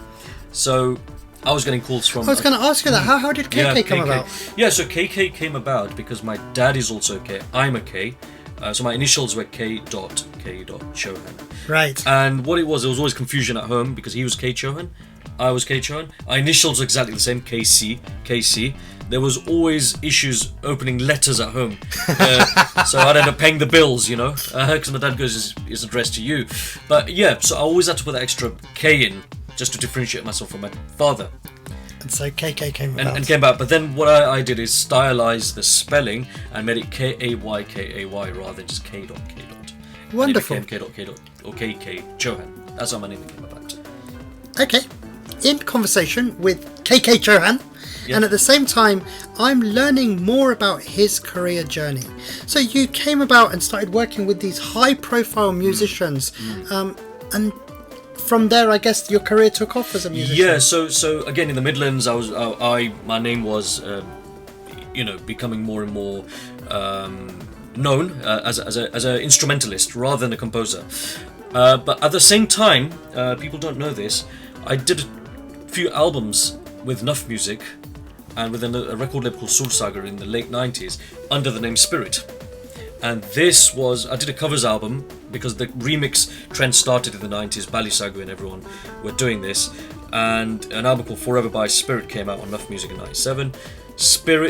so I was getting calls from. I was going to ask you that. How did KK come about? Yeah, so KK came about because my dad is also a K. I'm a K. So my initials were K.Chauhan. Right. And what it was always confusion at home because he was K Chauhan, I was K Chauhan. Our initials were exactly the same, KC. There was always issues opening letters at home, so I'd end up paying the bills, because my dad goes, "It's addressed to you." But yeah, so I always had to put that extra K in just to differentiate myself from my father. And so KK came about. And came back. But then what I did is stylize the spelling and made it Kaykay rather than just K. Wonderful. And it became K. or Kaykay Chauhan. That's how my name came about. Okay. In conversation with KK Chauhan, Yeah. and at the same time, I'm learning more about his career journey. So you came about and started working with these high-profile musicians, and from there, I guess your career took off as a musician. Yeah. So again in the Midlands, my name was, becoming more and more known as an instrumentalist rather than a composer. But at the same time, people don't know this. I did a few albums with Nuff Music and with a record label called Sursagar in the late 90s under the name Spirit. And this was, I did a covers album because the remix trend started in the 90s. Balisagu and everyone were doing this. And an album called Forever by Spirit came out on Nuff Music in 97.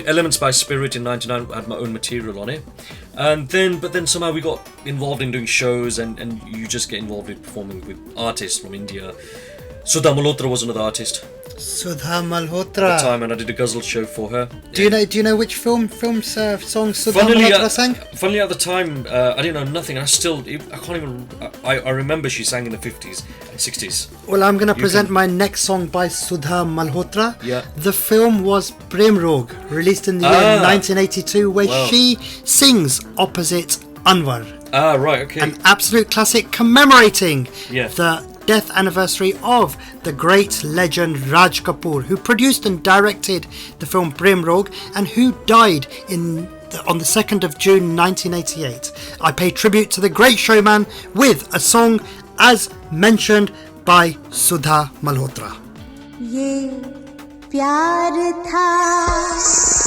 Elements by Spirit in 99 had my own material on it. But then somehow we got involved in doing shows, and you just get involved with performing with artists from India Sudha Malhotra was another artist. Sudha At the Malhotra. time, and I did a ghazal show for her. Do you know which film's song Sudha Funnily, Malhotra sang? funnily at the time, I didn't know nothing, and I can't even. I remember she sang in the 50s and 60s. Well, I'm going to present my next song by Sudha Malhotra. Yeah. The film was Prem Rog, released in the year 1982, where Wow. she sings opposite Anwar. Ah, right, okay. An absolute classic commemorating Yeah. the death anniversary of the great legend Raj Kapoor, who produced and directed the film Prem Rog and who died on the 2nd of June 1988. I pay tribute to the great showman with a song as mentioned by Sudha Malhotra. ये प्यार था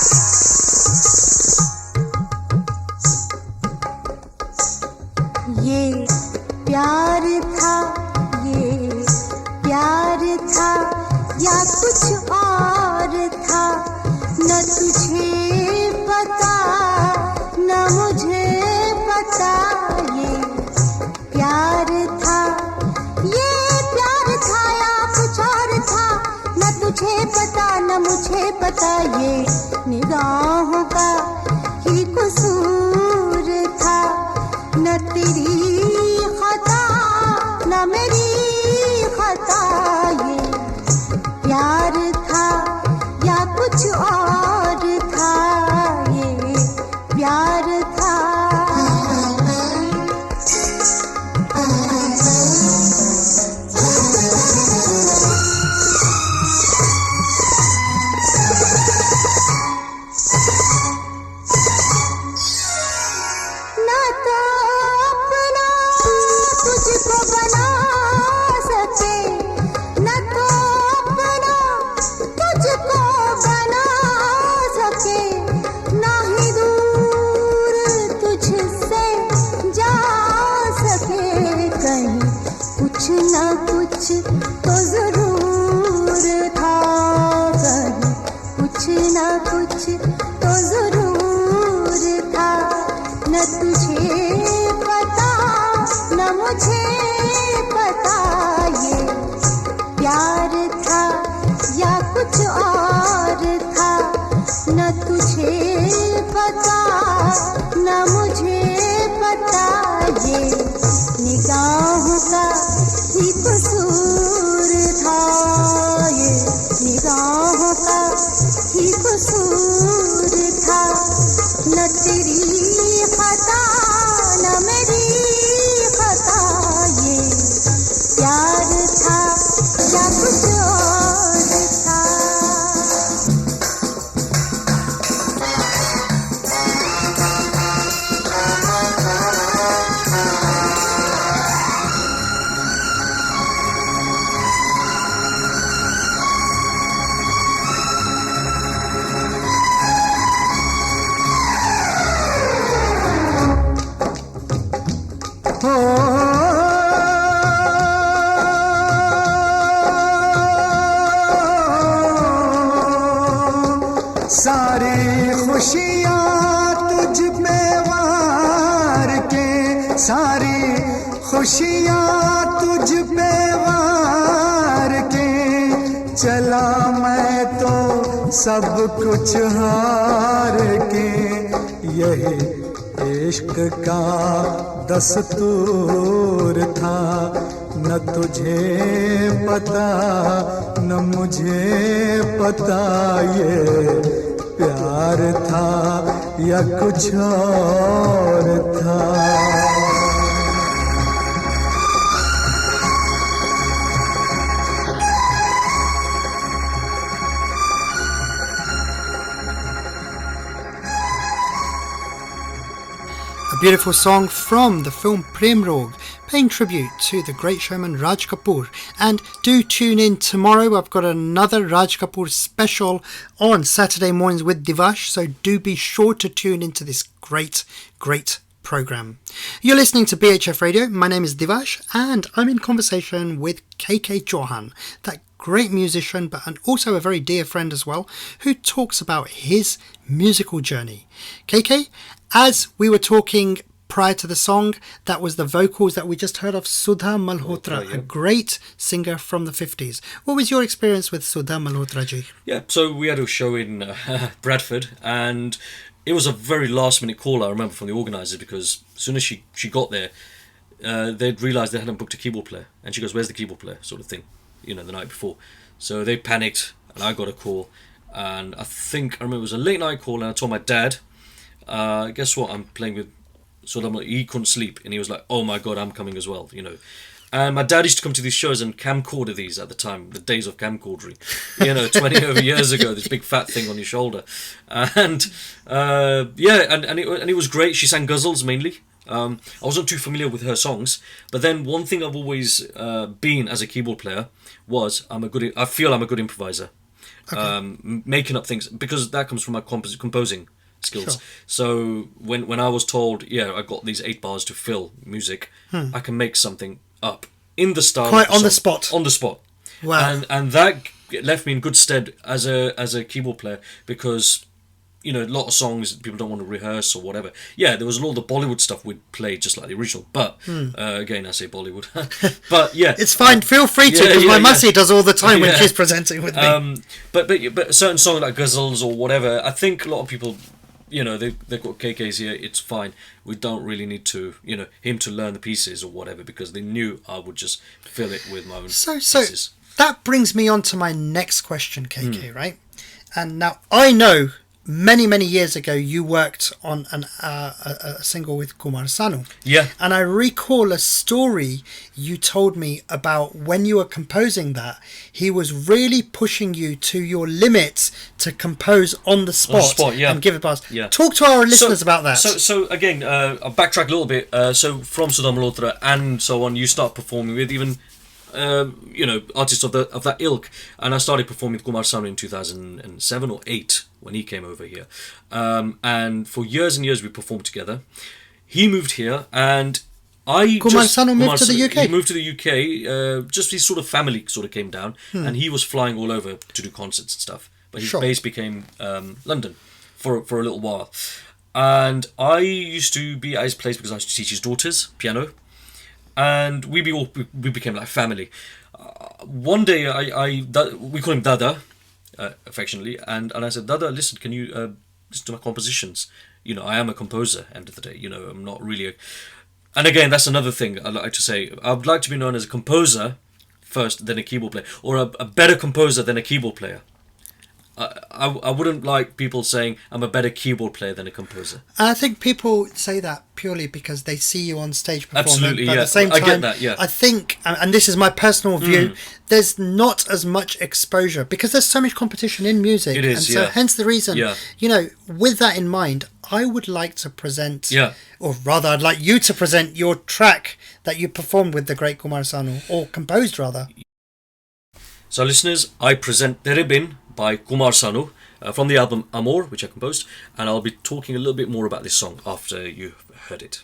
ये प्यार था ये प्यार था या कुछ और था न तुझे पता न मुझे पता ये प्यार था ये प्यार था या कुछ और था न तुझे पता न मुझे पता ये निगाहों का ही कसूर था न तेरी खता न मेरी खता ये प्यार था या कुछ और था ये प्यार था ना तो अपना तुझको बना सके न तो अपना तुझको बना सके ना ही दूर तुझसे जा सके कहीं कुछ न कुछ तो जरूर था कहीं कुछ न कुछ तो जरूर था न तुझे पता न मुझे पता ये प्यार था या कुछ और था न तुझे पता न मुझे पता ये निगाहों का ही कसूर था ये निगाहों का ही कसूर था न तेरी खता न मेरी खता ये प्यार था या कुछ और था सारी खुशियाँ तुझ पे वार के सारी खुशियाँ तुझ पे वार के चला मैं तो सब कुछ हार के यही इश्क का दस्तूर था न तुझे पता न मुझे पता ये प्यार था या कुछ और था A beautiful song from the film Prem Rog, paying tribute to the great showman Raj Kapoor. And do tune in tomorrow. I've got another Raj Kapoor special on Saturday mornings with Divash, so do be sure to tune into this great program. You're listening to BHF Radio. My name is Divash, and I'm in conversation with Kaykay Chauhan, that great musician, but also a very dear friend as well, who talks about his musical journey. Kaykay, as we were talking prior to the song, that was the vocals that we just heard of Sudha Malhotra, a great singer from the 50s. What was your experience with Sudha Malhotra ji? Yeah, so we had a show in Bradford, and it was a very last-minute call, I remember, from the organisers, because as soon as she got there, they'd realised they hadn't booked a keyboard player. And she goes, "Where's the keyboard player?" sort of thing, the night before. So they panicked, and I got a call. And I remember it was a late night call, and I told my dad, guess what, I'm playing with Sudha. He couldn't sleep, and he was like, "Oh my God, I'm coming as well," And my dad used to come to these shows and camcorder these at the time, the days of camcordery, 20 over years ago, this big fat thing on your shoulder. And and it was great. She sang ghazals mainly. I wasn't too familiar with her songs, but then one thing I've always been as a keyboard player was I feel I'm a good improviser. Okay. Making up things, because that comes from my composing skills. Sure. So when I was told, I got these 8 bars to fill music, I can make something up in the style, quite on the spot. Wow. And that left me in good stead as a keyboard player, because a lot of songs people don't want to rehearse or whatever. Yeah, there was all the Bollywood stuff we'd play just like the original, but again I say Bollywood. But yeah, it's fine. Feel free to, because my Masi does all the time when she's presenting with me. But certain songs like ghazals or whatever, I think a lot of people, they've got Kaykay's here. It's fine. We don't really need to, him to learn the pieces or whatever, because they knew I would just fill it with my own pieces. So that brings me on to my next question, Kaykay, right? And now I know, many years ago you worked on a single with Kumar Sanu. Yeah. And I recall a story you told me about when you were composing that. He was really pushing you to your limits to compose on the spot, and give it bars. Yeah. Talk to our listeners about that. So again, I'll backtrack a little bit. So from Sudha Malhotra and so on, you start performing with even artists of that ilk, and I started performing with Kumar Sanu in 2007 or 8 when he came over here, and for years and years we performed together. He moved here, and Kumar Sanu moved to the UK. He moved to the UK. Just his sort of family sort of came down, and he was flying all over to do concerts and stuff. But his base became London for a little while, and I used to be at his place because I used to teach his daughters piano. And we became like family. One day we call him Dada, affectionately, and I said, "Dada, listen, can you listen to my compositions? I am a composer. End of the day, I'm not really And again, that's another thing I'd like to say. I'd like to be known as a composer first, then a keyboard player, or a better composer than a keyboard player. I wouldn't like people saying I'm a better keyboard player than a composer. I think people say that purely because they see you on stage performing. Absolutely, but yeah. At the same time, I get that, yeah. I think, and this is my personal view, there's not as much exposure because there's so much competition in music. It is, and so yeah. hence the reason, with that in mind, I would like to present, or rather I'd like you to present your track that you performed with the great Kumar Sanu, or composed rather. So listeners, I present Tere Bin by Kumar Sanu from the album Amor, which I composed, and I'll be talking a little bit more about this song after you've heard it.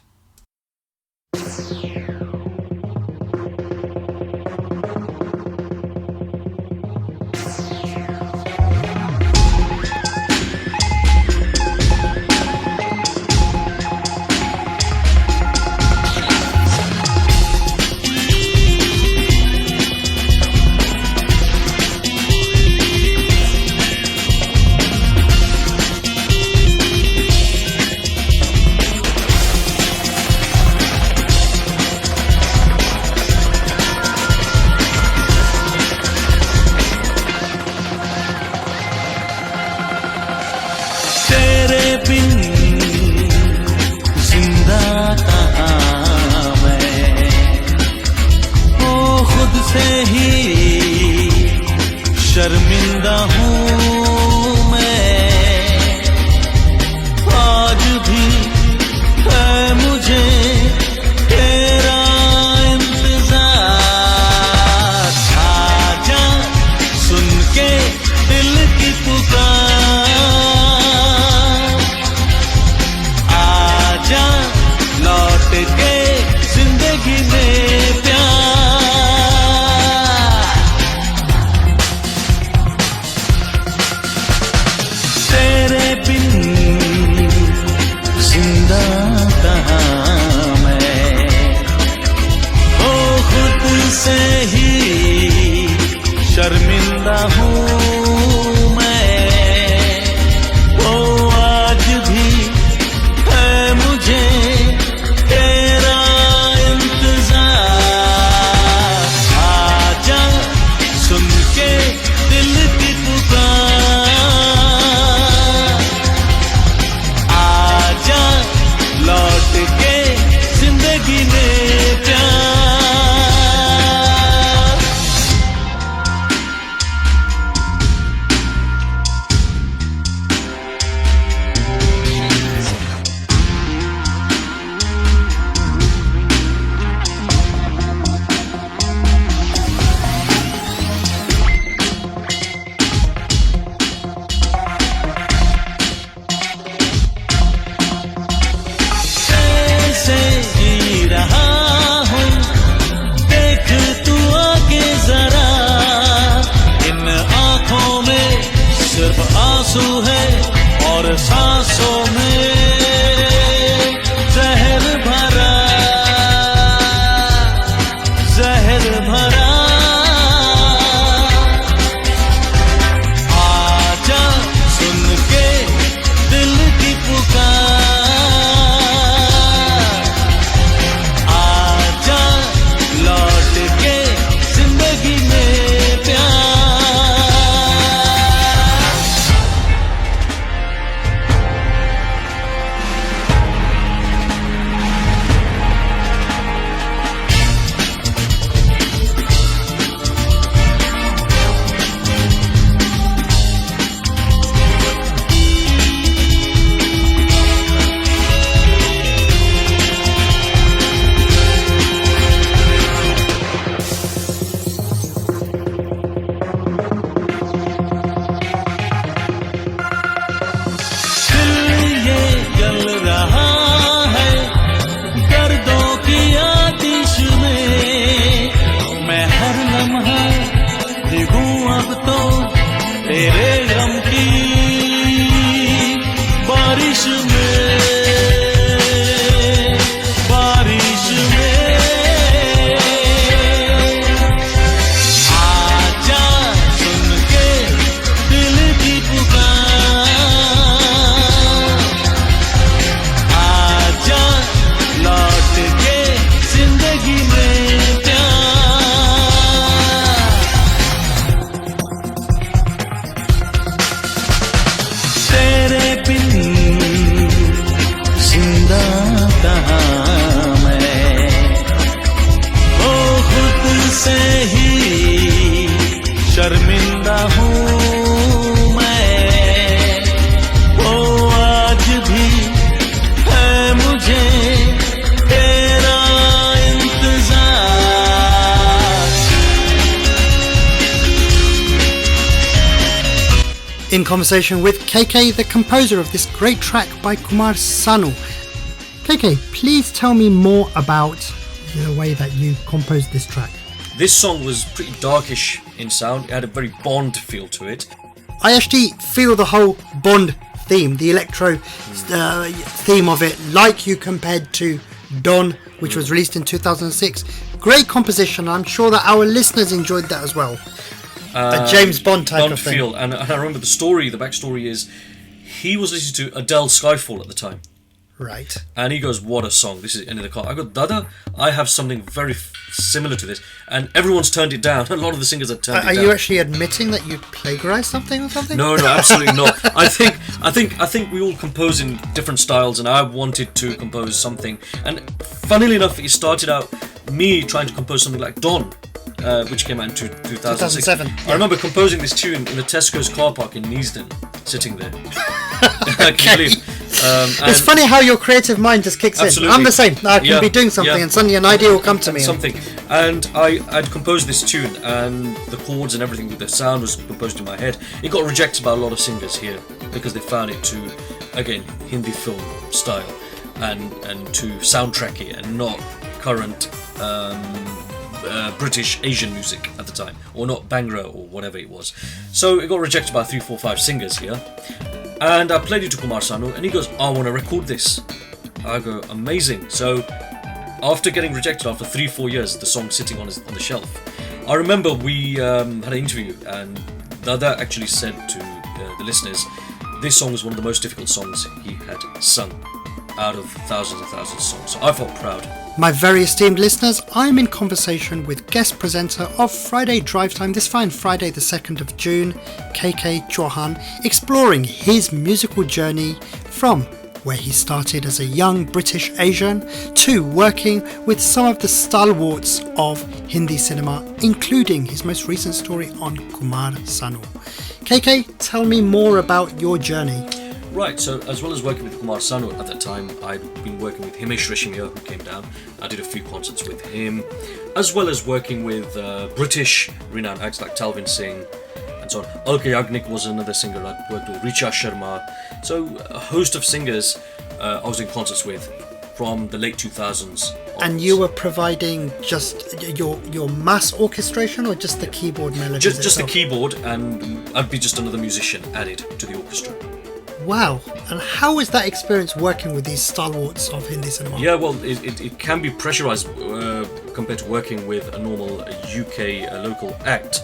शर्मिंदा हूँ मैं आज भी है मुझे तेरा इंतजार आजा सुन के दिल की पुकार आजा लौट के जिंदगी में प्यार आंसू है और सांसों में जहर भरा आजा सुन के दिल की पुकार आजा लौट के जिंदगी में प्यार शर्मिंदा हूँ मैं ओ आज भी है मुझे तेरा इंतजार In conversation with Kaykay, the composer of this great track by Kumar Sanu. Kaykay, please tell me more about the way that you composed this track. This song was pretty darkish in sound. It had a very Bond feel to it. I actually feel the whole Bond theme, the electro theme of it, like you compared to Don, which was released in 2006. Great composition. I'm sure that our listeners enjoyed that as well. A James Bond type Bond of thing. feel. And I remember the backstory is he was listening to Adele Skyfall at the time. Right. And he goes, what a song. This is in the car. I go, Dada, I have something very similar to this. And everyone's turned it down. A lot of the singers have turned it down. Are you actually admitting that you plagiarized something or something? No, absolutely not. I think we all compose in different styles, and I wanted to compose something. And funnily enough, it started out me trying to compose something like Don, which came out in 2006. 2007. I remember composing this tune in a Tesco's car park in Neasden, sitting there. Okay. It's funny how your creative mind just kicks absolutely. in. I'm the same. I can be doing something and suddenly an idea will come to me. And I'd composed this tune, and the chords and everything, the sound was composed in my head. It got rejected by a lot of singers here because they found it too, again, Hindi film style and too soundtracky and not current British Asian music at the time, or not Bhangra or whatever it was. So it got rejected by 3, 4, 5 singers here. And I played it to Kumar Sanu, and he goes, I want to record this. I go, amazing. So after getting rejected after 3-4 years, the song sitting on the shelf, I remember we had an interview, and Dada actually said to the listeners, this song was one of the most difficult songs he had sung out of thousands and thousands of songs. So I felt proud. My very esteemed listeners, I'm in conversation with guest presenter of Friday Drivetime this fine Friday the 2nd of June, Kaykay Chauhan, exploring his musical journey from where he started as a young British Asian to working with some of the stalwarts of Hindi cinema, including his most recent story on Kumar Sanu. Kaykay, tell me more about your journey. Right, so as well as working with Kumar Sanu at that time, I'd been working with Himesh Reshmiya, who came down. I did a few concerts with him, as well as working with British renowned acts like Talvin Singh and so on. Alka Yagnik was another singer I worked with, Richa Sharma. So a host of singers I was in concerts with from the late 2000s. And you were providing just your mass orchestration, or just the keyboard melodies? Just the itself? keyboard, and I'd be just another musician added to the orchestra. Wow. And how is that experience working with these stalwarts of Hindi cinema? Yeah, well, it can be pressurized compared to working with a normal UK local act.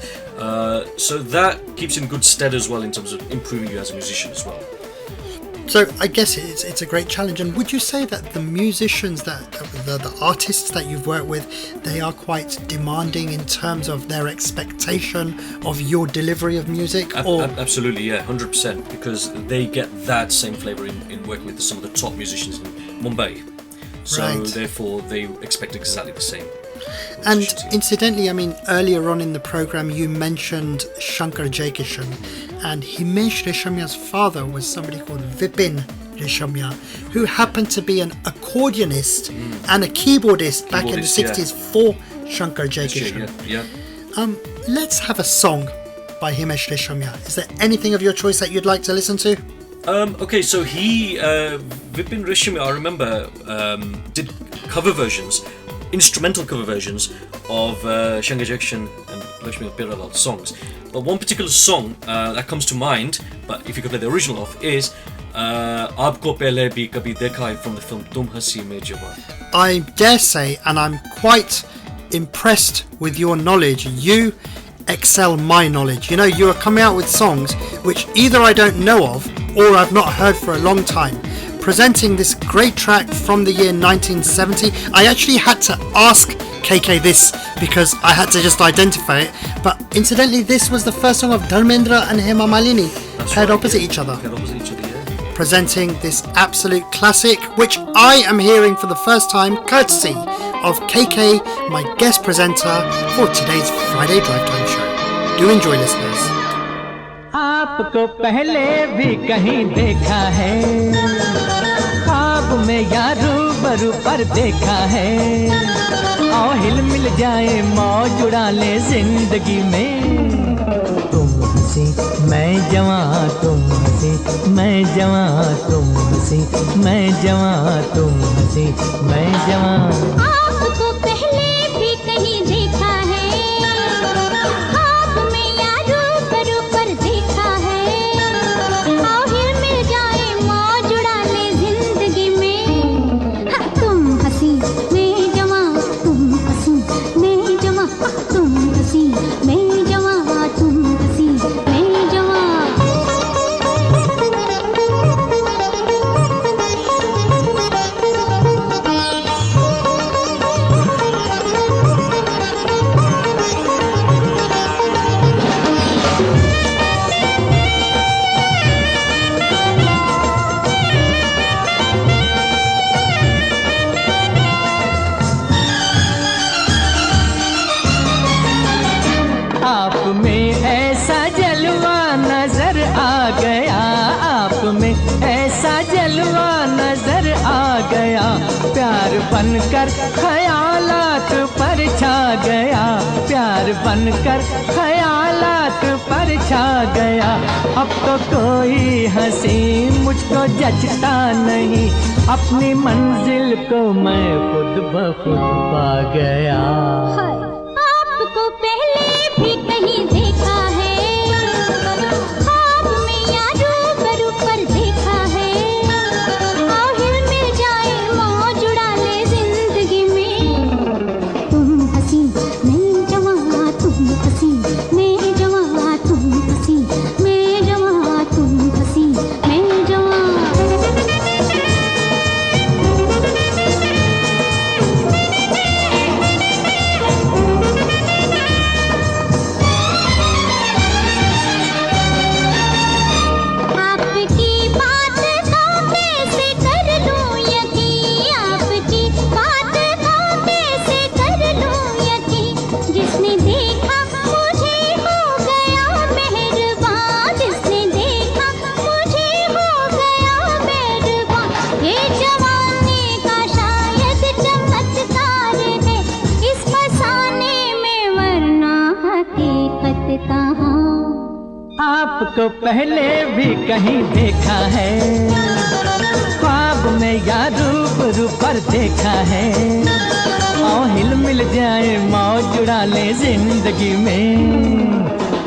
So that keeps in good stead as well in terms of improving you as a musician as well. So I guess it's a great challenge. And would you say that the musicians, the artists that you've worked with, they are quite demanding in terms of their expectation of your delivery of music? Absolutely, yeah, 100%, because they get that same flavour in working with some of the top musicians in Mumbai. So therefore they expect exactly the same. And incidentally, I mean, earlier on in the program you mentioned Shankar Jaikishan, and Himesh Reshamya's father was somebody called Vipin Reshamya, who happened to be an accordionist and a keyboardist back in the 60s for Shankar Jaikishan. Yeah. Let's have a song by Himesh Reshamya. Is there anything of your choice that you'd like to listen to? Okay, so Vipin Reshamya, I remember, did cover versions, instrumental cover versions of Shankar Jaikishan and Lakshmi Piralal songs. But one particular song that comes to mind, but if you could play the original of, is Aapko Pehle Bhi Kabhi Dekha Hai from the film Tum Hasi Main Jawan. I dare say, and I'm quite impressed with your knowledge, you excel my knowledge. You know, you are coming out with songs which either I don't know of or I've not heard for a long time. Presenting this great track from the year 1970. I actually had to ask Kaykay this because I had to just identify it. But incidentally, this was the first song of Dharmendra and Hema Malini paired opposite each other. Presenting this absolute classic, which I am hearing for the first time, courtesy of Kaykay, my guest presenter for today's Friday Drivetime show. Do enjoy, listeners. आपको पहले भी कहीं देखा है, ख्वाब में या रूबरू पर देखा है, आओ हिल मिल जाए मौज उड़ा ले जिंदगी में, तुम हंसी मैं जवां, तुम हंसी मैं जवां, तुम हंसी मैं जवां, तुम हंसी मैं जवां। आपको पहले भी कहीं देखा है, ख्वाब में या रूबरू पर देखा है, आओ हिल मिल जाए मौज उड़ा ले जिंदगी में, हाँ, तुम हंसी मैं जवां, तुम हंसी मैं जवां, तुम हंसी मैं जवां, तुम हंसी मैं जवां। आप में ऐसा जलवा नजर आ गया, आप में ऐसा जलवा नजर आ गया, प्यार बनकर ख्यालात पर छा गया, प्यार बनकर ख्यालात पर छा गया, अब तो कोई हंसी मुझको जचता नहीं, अपनी मंजिल को मैं खुद ब खुद पा गया। आपको पहले भी कहीं देखा है, ख्वाब में या रूबरू पर देखा है, आओ हिल मिल जाए मौज उड़ा ले जिंदगी में, तुम हंसी मैं जवां, तुम हंसी मैं जवां, तुम हंसी मैं जवां, तुम हंसी मैं जवां। आपको पहले भी कहीं देखा है, ख्वाब में या रूबरू पर देखा है। आओ हिल मिल जाए, मौज उड़ा ले जिंदगी में।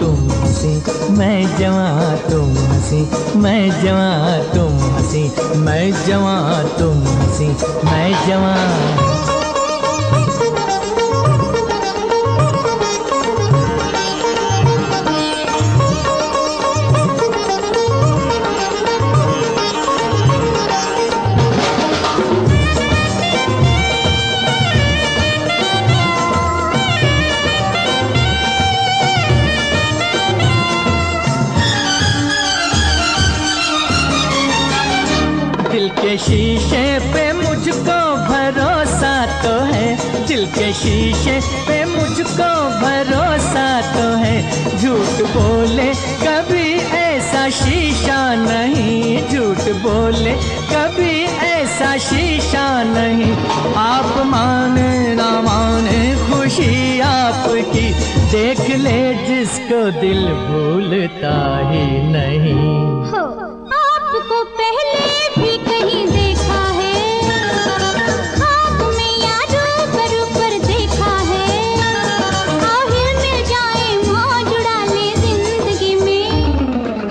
तुम हंसी मैं जवां, तुम हंसी मैं जवां, तुम हंसी मैं जवां, तुम हंसी मैं जवां। दिल के शीशे पे मुझको भरोसा तो है, दिल के शीशे पे मुझको भरोसा तो है। झूठ बोले कभी ऐसा शीशा नहीं, झूठ बोले कभी ऐसा शीशा नहीं। आप माने ना माने खुशी आपकी, देख ले जिसको दिल भूलता ही नहीं। हो आपको पहले भी कहीं देखा है, ख्वाब में या रूबरू पर देखा है। आओ हिल मिल जाए, मौज उड़ा ले जिंदगी में।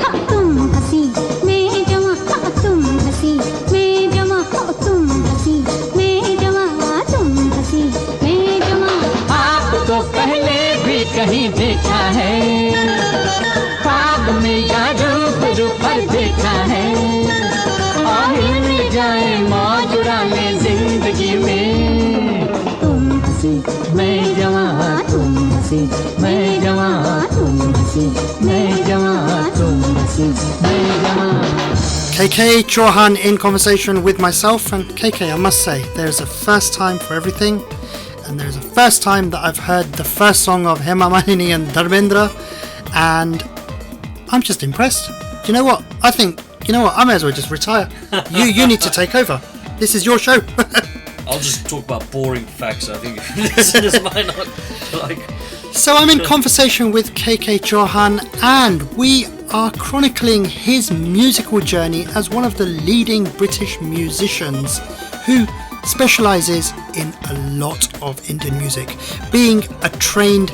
हाँ तुम हंसी मैं जवां, हाँ तुम हंसी मैं जवां, हाँ तुम हंसी मैं जवां, तुम हंसी मैं जवां। आपको पहले भी कहीं देखा है, ख्वाब में या रूबरू पर देखा है। हिल मिल जाए, मौज उड़ा ले जिंदगी में। तुम हंसी मैं जवां, तुम हंसी मैं जवां, तुम हंसी मैं जवां, तुम हंसी मैं जवां। Kaykay Chauhan in conversation with myself. And Kaykay, I must say, there's a first time for everything, and there's a first time that I've heard the first song of Hema Malini and Dharmendra, and I'm just impressed. Do you know what? I think, you know what, I may as well just retire. You need to take over. This is your show. I'll just talk about boring facts. I think listeners might not like. So I'm in conversation with Kaykay Chauhan, and we are chronicling his musical journey as one of the leading British musicians who specialises in a lot of Indian music. Being a trained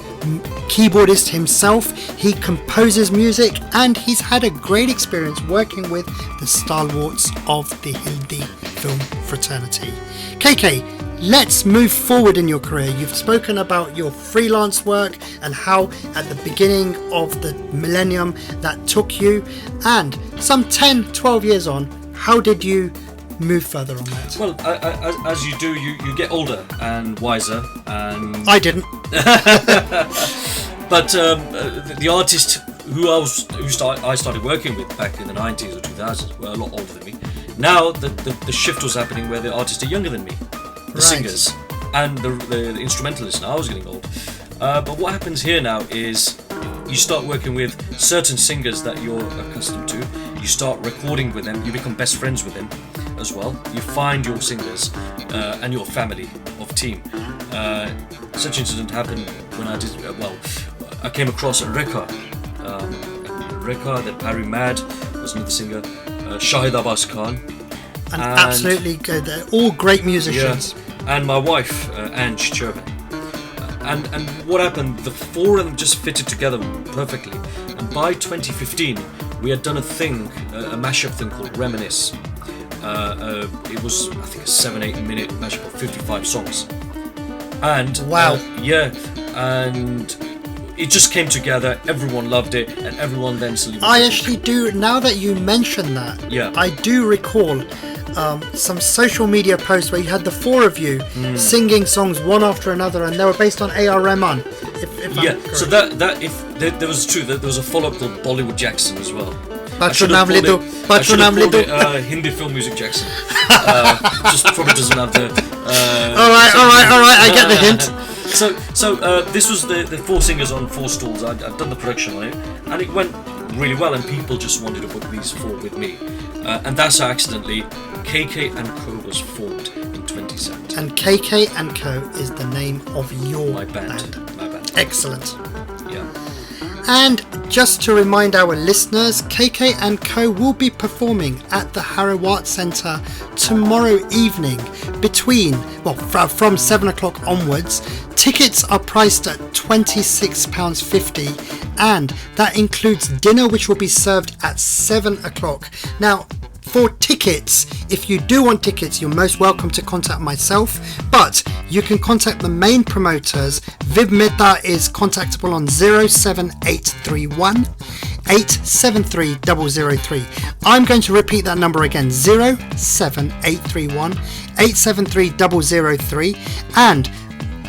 keyboardist himself, he composes music, and he's had a great experience working with the stalwarts of the Hindi film fraternity. Kaykay, let's move forward in your career. You've spoken about your freelance work and how at the beginning of the millennium that took you, and some 10-12 years on, how did you move further on that? Well, as you do, you get older and wiser, and I didn't. But the artist who I started working with back in the 90s or 2000s were a lot older than me. Now the shift was happening where the artists are younger than me, the singers and the instrumentalists. Now I was getting old, but what happens here now is you start working with certain singers that you're accustomed to. You start recording with them. You become best friends with them as well. You find your singers and your family of team. Such incident happened when I did I came across Rekha. Rekha, then Parry Mad was another singer. Shahid Abbas Khan. And absolutely good. They're all great musicians. Yeah. And my wife, Ange Chervin. And what happened, the four of them just fitted together perfectly. And by 2015, we had done a mashup thing called Reminisce. It was, I think, a 7-8 minute mashup of 55 songs. And wow. And it just came together, everyone loved it, and everyone then celebrated. I actually do, now that you mention that, I do recall some social media posts where you had the four of you singing songs one after another, and they were based on A.R. Rahman. If so there was there was a follow-up called Bollywood Jackson as well. I should have called it Hindi film music Jackson. Just probably doesn't have the. Alright, I get the hint. So this was the four singers on four stools. I'd done the production on it, and it went really well, and people just wanted to book these four with me. And that's how accidentally Kaykay & Co was formed in 2017. And Kaykay & Co is the name of your my band. Excellent. Yeah. And just to remind our listeners, Kaykay and Co will be performing at the Harrow Arts Centre tomorrow evening from 7 o'clock onwards. Tickets are priced at £26.50 and that includes dinner which will be served at 7 o'clock. Now, for tickets, if you do want tickets, you're most welcome to contact myself, but you can contact the main promoters. Viv Mehta is contactable on 07831 873 003. I'm going to repeat that number again, 07831 873 003, and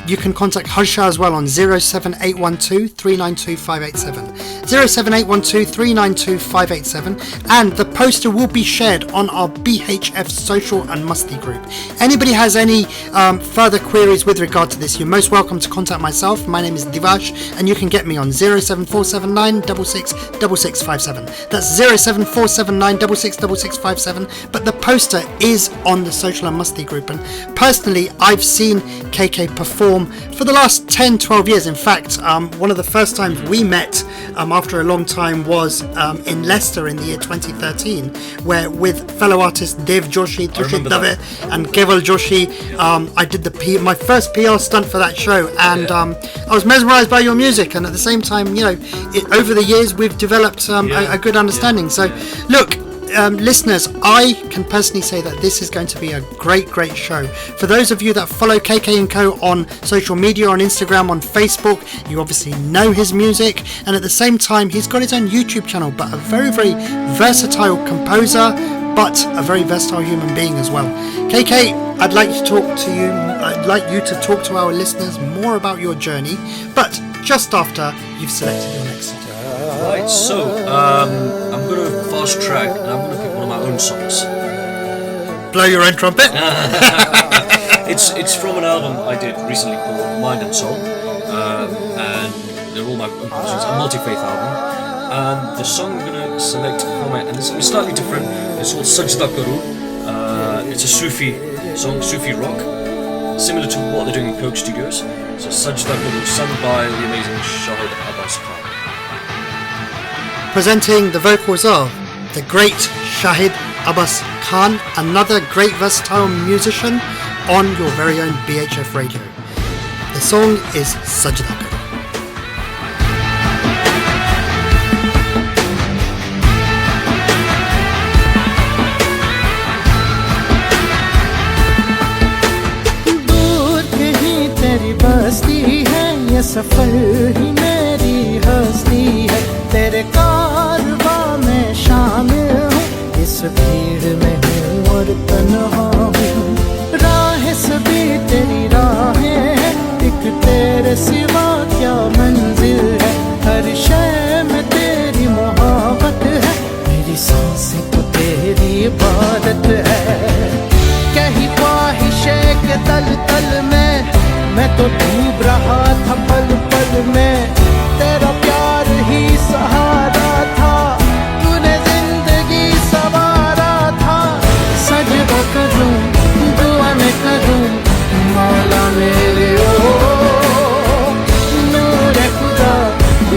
you can contact Harsha as well on 07812 392 587. 07812 392 587, and the poster will be shared on our BHF social and musty group. Anybody has any further queries with regard to this, you're most welcome to contact myself. My name is Divash and you can get me on 07479 666657. That's 07479 666657. But the poster is on the social and musty group, and personally I've seen Kaykay perform for the last 10-12 years. In fact, one of the first times we met after a long time was in Leicester in the year 2013, where with fellow artists Dev Joshi, Tushit Dave and Keval Joshi, I did my first PR stunt for that show, and I was mesmerised by your music, and at the same time, over the years we've developed a good understanding. So look, listeners, I can personally say that this is going to be a great show. For those of you that follow Kaykay & Co on social media, on Instagram, on Facebook, you obviously know his music, and at the same time he's got his own YouTube channel, but a very versatile composer, but a very versatile human being as well. Kaykay, I'd like you to talk to our listeners more about your journey, but just after you've selected your next song. Right, so I'm going to fast track and I'm going to pick one of my own songs. Blow your own trumpet. It's from an album I did recently called Mind and Soul, and they're all my own compositions, a multi-faith album. And the song I'm going to select from it, and it's slightly different, it's called Sajda Karu. It's a Sufi song, Sufi rock, similar to what they're doing in Coke Studios. So Sajda Karu, sung by the amazing Shahid Abbas Khan. Presenting the vocals of the great Shahid Abbas Khan, another great versatile musician on your very own BHF Radio. The song is Sajda Karo. दूर कहीं तेरी बस्ती है, ये सफर ही मेरी हस्ती है, तेरे कारवां में शामिल हूँ, इस भीड़ में हूँ और तन्हा हूँ, राहें सभी तेरी राहें हैं, एक तेरे सिवा क्या मंजिल है, हर शय में तेरी मोहब्बत है, मेरी सांसें तो तेरी इबादत है, कहीं ख्वाहिशे के तल तल में मैं तो डूब रहा था पल पल में, तेरा प्यार ही सहारा था, तूने जिंदगी संवारा था, सजदा करूं दुआ में करूं मौला मेरे ओ, नूर खुदा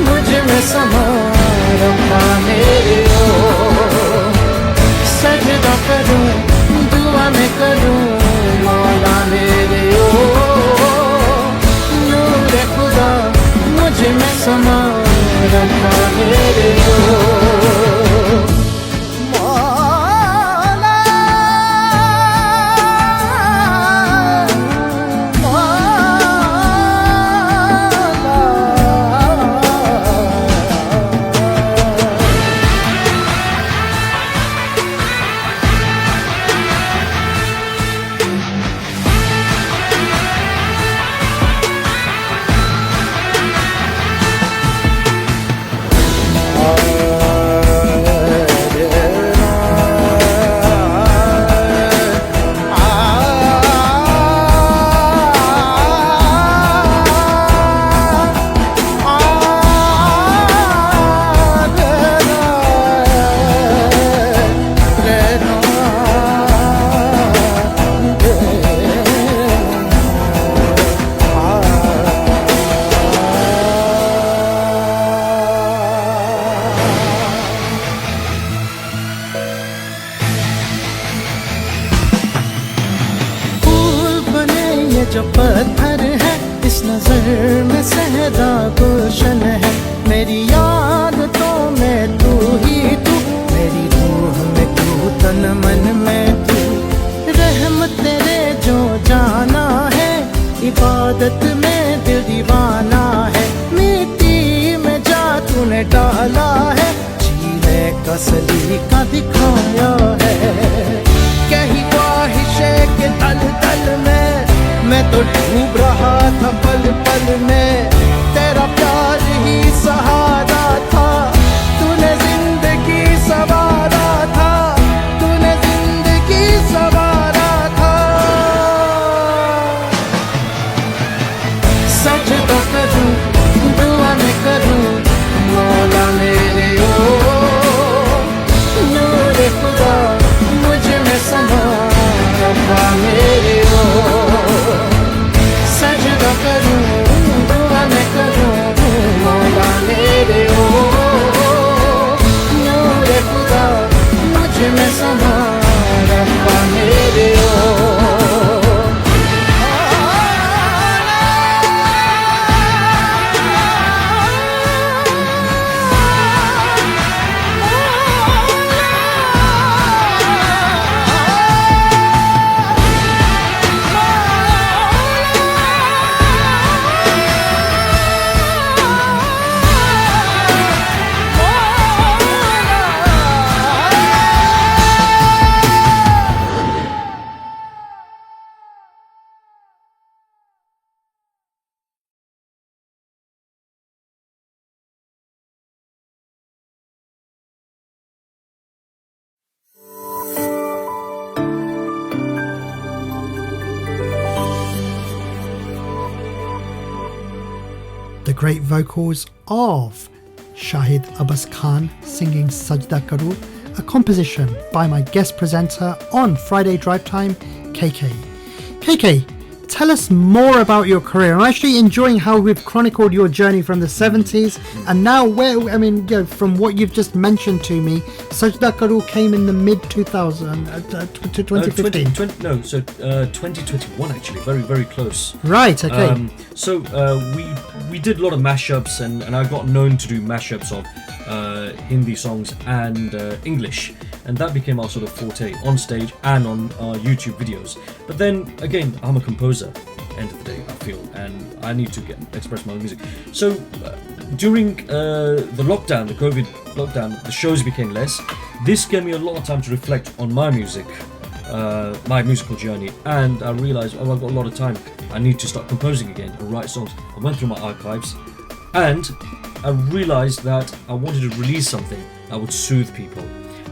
मुझ में समा रब्बा मेरे ओ, सजदा करूं दुआ में करूं मौला मेरे ओ, नूर खुदा मुझ में समा रब्बा मेरे ये जो पत्थर है इस नजर में सहरा गुलशन है मेरी याद तो मैं तू ही तू मेरी रूह में तू तन मन में तू रहम तेरे जो जाना है इबादत में दिल दीवाना है मिट्टी में जा तूने डाला है जीने का सलीका दिखाया है कहीं ख्वाहिशे के तल तल में मैं तो डूब रहा था पल पल में तेरा प्यार ही सहारा था तूने जिंदगी सवारा था तूने जिंदगी सवारा था सजदा करूं दुआ मैं करूं मौला मेरे ओ नूर खुदा मुझ में समा रब्बा मेरे ओ सजदा करूं दुआ मैं करूं मौला मेरे ओ नूर खुदा मुझ में समा रब्बा मेरे ओ The great vocals of Shahid Abbas Khan singing Sajda Karu, a composition by my guest presenter on Friday Drivetime, Kaykay. Kaykay, tell us more about your career. I'm actually enjoying how we've chronicled your journey from the 70s and now where, I mean, you know, from what you've just mentioned to me, Sajda Karu came in the mid 2015. 2021 actually, very, very close. Right, okay. We did a lot of mashups and I got known to do mashups of Hindi songs and English, and that became our sort of forte on stage and on our YouTube videos. But then again, I'm a composer, end of the day, I feel, and I need to express my own music. So during the lockdown, the COVID lockdown, the shows became less. This gave me a lot of time to reflect on my music, my musical journey, and I realized, oh, I've got a lot of time, I need to start composing again and write songs. I went through my archives and I realized that I wanted to release something that would soothe people.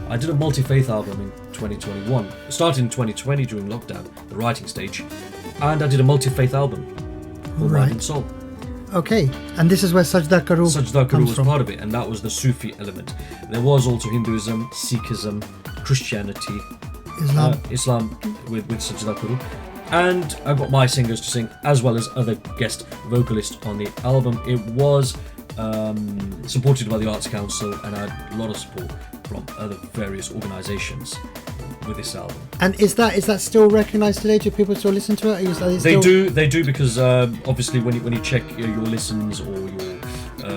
I did a multi-faith album in 2021. It started in 2020 during lockdown, the writing stage, and I did a multi-faith album called Mind and Soul. Okay, and this is where Sajda Karu was part of it, and that was the Sufi element. There was also Hinduism, Sikhism, Christianity, Islam with Sajda Karu. And I got my singers to sing as well as other guest vocalists on the album. It was supported by the Arts Council and I had a lot of support from other various organisations with this album. And is that still recognised today? Do people still listen to it? They do because obviously when you check your listens or your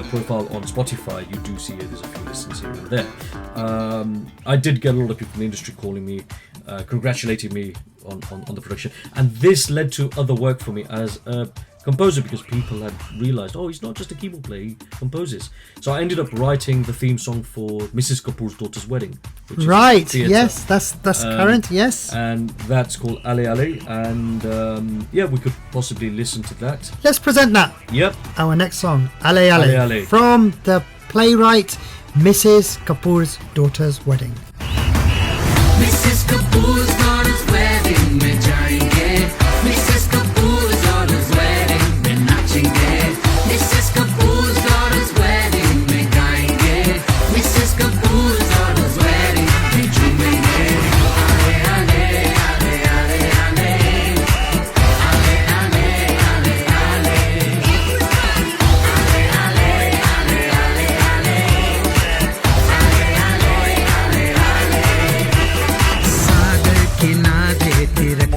profile on Spotify, you do see there's a few listens here and there. I did get a lot of people in the industry calling me, congratulating me on the production, and this led to other work for me as a composer because people had realised, oh, he's not just a keyboard player, he composes. So I ended up writing the theme song for Mrs. Kapoor's daughter's wedding. Right, yes, that's current, yes. And that's called Ale Ale, and we could possibly listen to that. Let's present that. Yep. Our next song, Ale Ale, Ale Ale. from the playwright Mrs. Kapoor's daughter's wedding. Mrs. Kapoor's daughter's wedding में जाएंगे Mrs. Kapoor's daughter's wedding में नाचेंगे Mrs. Kapoor's daughter's wedding में गाएंगे Mrs. Kapoor's daughter's wedding में झूमेंगे Ale ale ale ale ale Ale ale ale ale Ale ale ale ale Ale ale ale ale सागर किनारे तेरा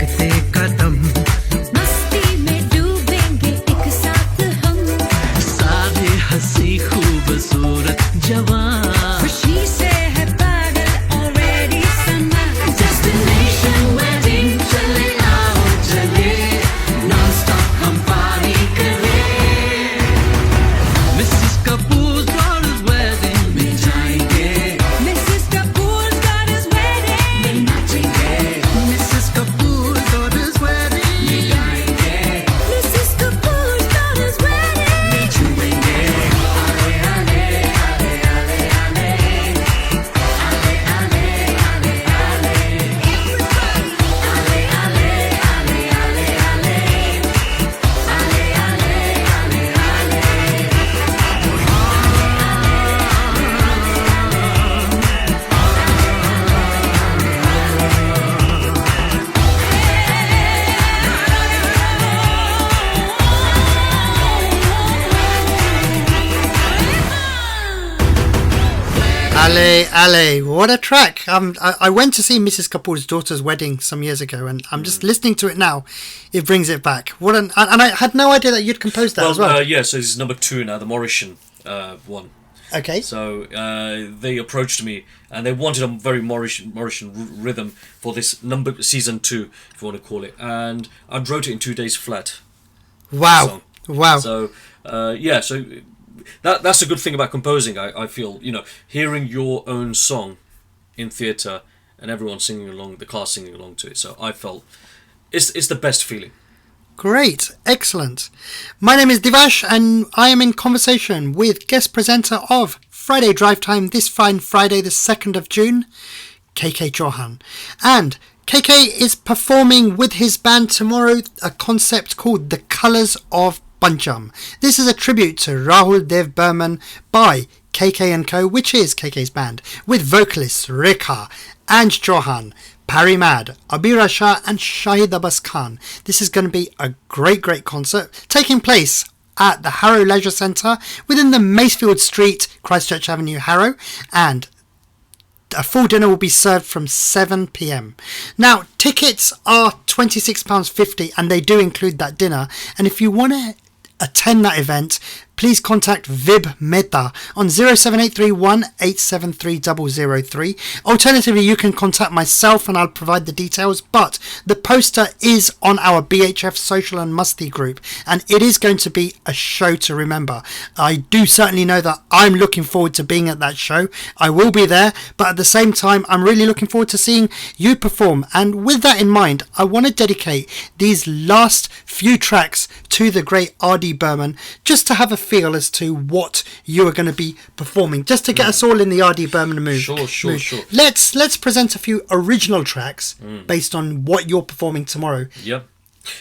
Ale, Ale, what a track. I went to see Mrs. Kapoor's daughter's wedding some years ago, and I'm just listening to it now. It brings it back. And I had no idea that you'd composed that as well. Yeah, so this is number 2 now, the Mauritian one. Okay. So they approached me, and they wanted a very Mauritian rhythm for this season 2, if you want to call it. And I wrote it in 2 days flat. Wow. Wow. So, so that's a good thing about composing, I feel. Hearing your own song in theatre and everyone singing along, the cast singing along to it. So I felt it's the best feeling. Great. Excellent. My name is Divash, and I am in conversation with guest presenter of Friday Drivetime this fine Friday, the 2nd of June, Kaykay Chauhan. And Kaykay is performing with his band tomorrow a concept called The Colours of Pancham. This is a tribute to Rahul Dev Burman by Kaykay & Co., which is Kaykay's band, with vocalists Rekha, Anj Chauhan, Parry Mad, Abir Shah and Shahid Abbas Khan. This is going to be a great concert taking place at the Harrow Leisure Centre within the Macefield Street, Christchurch Avenue, Harrow, and a full dinner will be served from 7 p.m. Now, tickets are £26.50 and they do include that dinner. And if you want to attend that event, please contact Vib Mehta on 07831 873 003. Alternatively, you can contact myself and I'll provide the details, but the poster is on our BHF Social and Musty group, and it is going to be a show to remember. I do certainly know that I'm looking forward to being at that show. I will be there, but at the same time, I'm really looking forward to seeing you perform. And with that in mind, I want to dedicate these last few tracks to the great R.D. Burman, just to have a feel as to what you are going to be performing, just to get us all in the R.D. Burman mood. Sure. Let's present a few original tracks based on what you're performing tomorrow. Yep.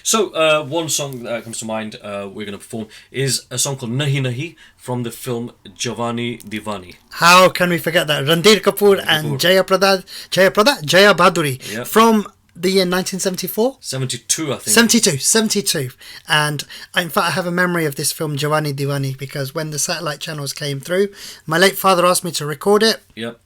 So one song that comes to mind we're going to perform is a song called Nahi Nahi from the film Jawani Diwani. How can we forget that? Ranbir Kapoor and Jaya Bhaduri from the year 1974? 72, I think. 72. And in fact, I have a memory of this film, Jawani Diwani, because when the satellite channels came through, my late father asked me to record it. Yep.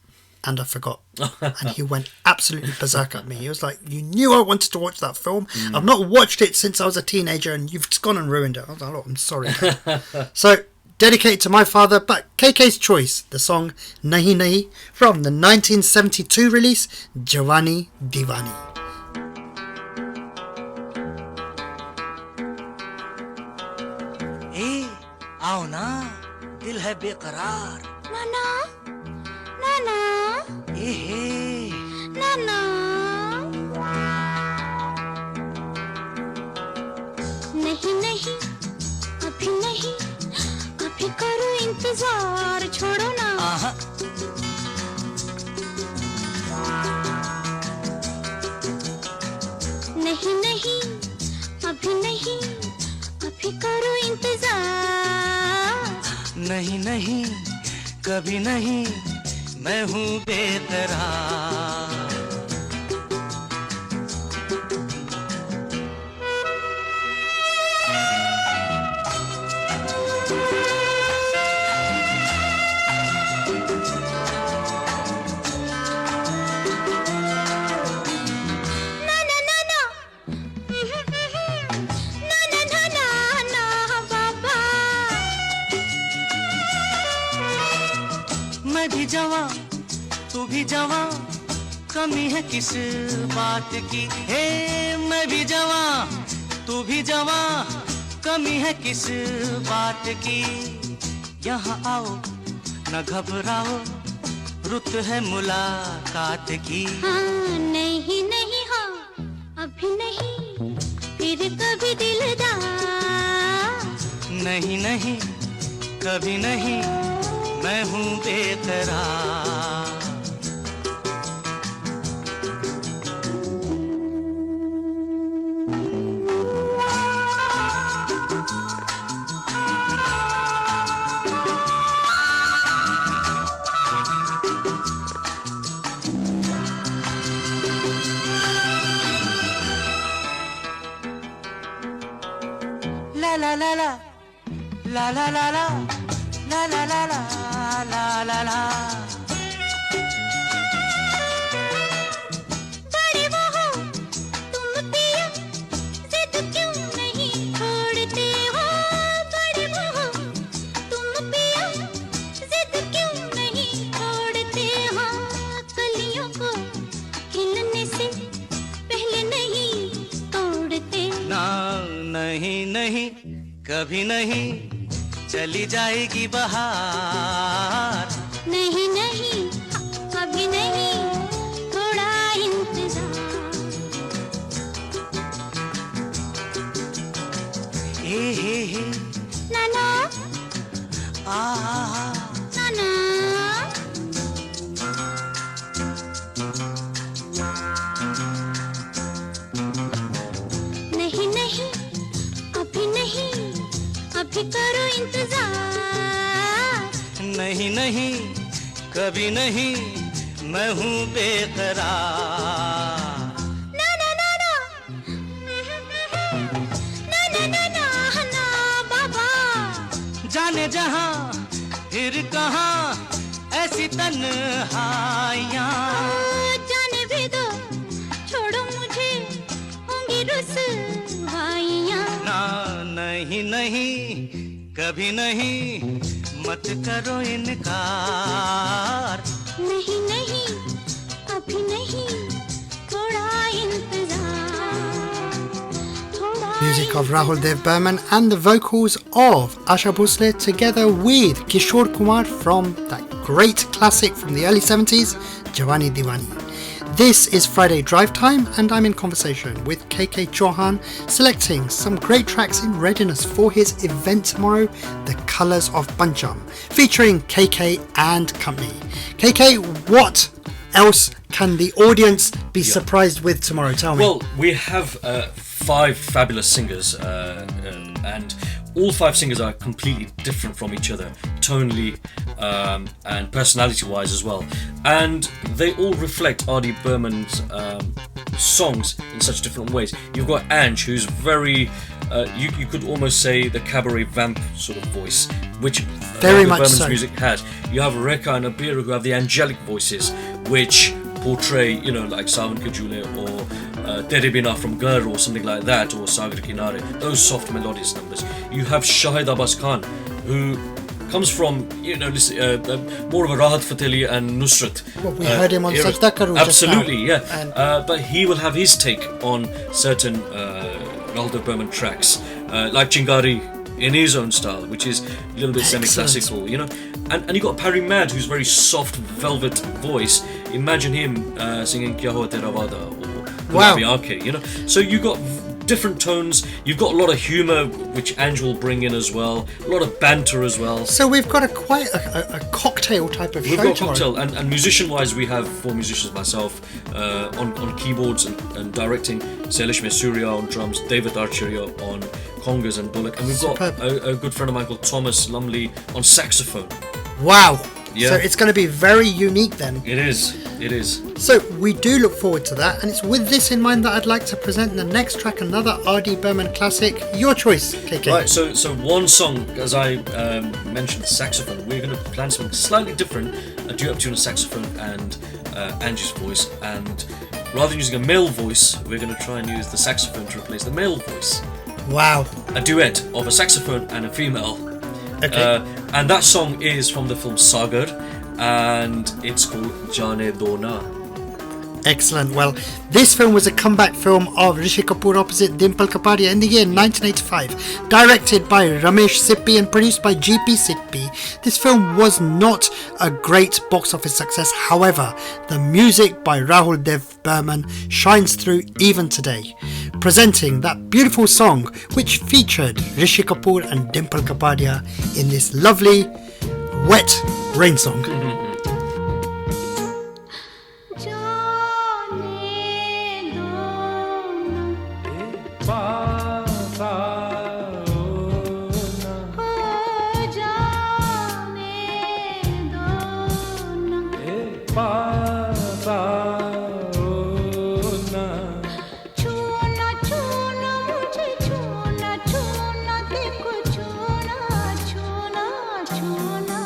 And I forgot. And he went absolutely berserk at me. He was like, you knew I wanted to watch that film. I've not watched it since I was a teenager and you've just gone and ruined it. I was like, oh, I'm sorry. So, dedicated to my father, but Kaykay's choice, the song Nahi Nahi from the 1972 release, Jawani Diwani. आओ ना दिल है बेकरार नाना नाना ए हे नाना नहीं नहीं अभी करो इंतजार छोड़ो ना नहीं अभी करो इंतजार नहीं कभी नहीं मैं हूँ बेकरार मैं भी जवां तू भी जवां कमी है किस बात की हे मैं भी जवां तू भी जवां कमी है किस बात की यहाँ आओ न घबराओ रुत है मुलाकात की हाँ नहीं हाँ अभी नहीं फिर कभी दिलदार नहीं कभी नहीं मैं हूँ बेकरार ला ला ला ला ला ला ला ला ला ला ला ला ला ला ला कभी नहीं चली जाएगी बहार नहीं नहीं अभी नहीं थोड़ा इंतजार हे नाना आ नाना नहीं नहीं अभी नहीं अभी करो इंतजार नहीं नहीं कभी नहीं मैं हूँ बेकरार ना ना ना ना ना ना ना ना ना बाबा जाने जहाँ फिर कहाँ ऐसी तन्हाइयाँ जाने भी दो छोड़ो मुझे होंगी रुसवाइयाँ ना नहीं नहीं कभी नहीं मत करो इनकार नहीं नहीं अभी नहीं थोड़ा इंतजार थोड़ा Music of Rahul Dev Burman and the vocals of Asha Bhosle together with Kishore Kumar from that great classic from the early 70s, Jawani Diwani. This is Friday Drive Time and I'm in conversation with Kaykay Chauhan, selecting some great tracks in readiness for his event tomorrow, The Colours of Pancham, featuring Kaykay and company. Kaykay, what else can the audience be surprised with tomorrow? Tell me. Well, we have 5 fabulous singers, and all 5 singers are completely different from each other, tonally and personality-wise as well. And they all reflect R.D. Burman's songs in such different ways. You've got Ange, who's very, you could almost say the cabaret vamp sort of voice, which Very R.D. much Burman's so. music has. You have Rekha and Abira, who have the angelic voices, which portray, you know, like Sawan Ke Jhoole or Tere Bina from Ghar or something like that, or Sagar Kinare, those soft melodious numbers. You have Shahid Abbas Khan, who comes from, you know, more of a Rahat Fateh Ali and Nusrat. Well, we heard him on era. Sajda Karu just Absolutely, now. yeah. And But he will have his take on certain Rahul Dev Burman tracks, like Chingari in his own style, which is a little bit semi-classical, you know. And you got Parry Mad, who's very soft, velvet voice. Imagine him singing Kya Hua Tera Wada or Wow. Gulabi Aankhein, you know. So you got different tones. You've got a lot of humour, which Ange will bring in as well. A lot of banter as well. so we've got quite a cocktail type of We've show got tomorrow. cocktail, and musician-wise, we have 4 musicians. Myself on keyboards and directing, Salish Surya on drums, David Archeria on congas and dholak, and we've got Superb. a good friend of mine called Thomas Lumley on saxophone. Wow. Yeah. So it's going to be very unique then. It is. So we do look forward to that, and it's with this in mind that I'd like to present the next track, another R.D. Burman classic. Your choice, KK. Right, so one song, as I mentioned, saxophone, we're going to plan something slightly different, a duet between a saxophone and Angie's voice, and rather than using a male voice, we're going to try and use the saxophone to replace the male voice. Wow. A duet of a saxophone and a female. Okay. And that song is from the film Sagar, and it's called Jaane Do Na. Excellent. Well, this film was a comeback film of Rishi Kapoor opposite Dimple Kapadia in the year 1985, directed by Ramesh Sippy and produced by GP Sippy. This film was not a great box office success. However, the music by Rahul Dev Burman shines through even today, presenting that beautiful song which featured Rishi Kapoor and Dimple Kapadia in this lovely wet rain song. छूना छूना मुझे छूना छूना देखो छूना छूना छूना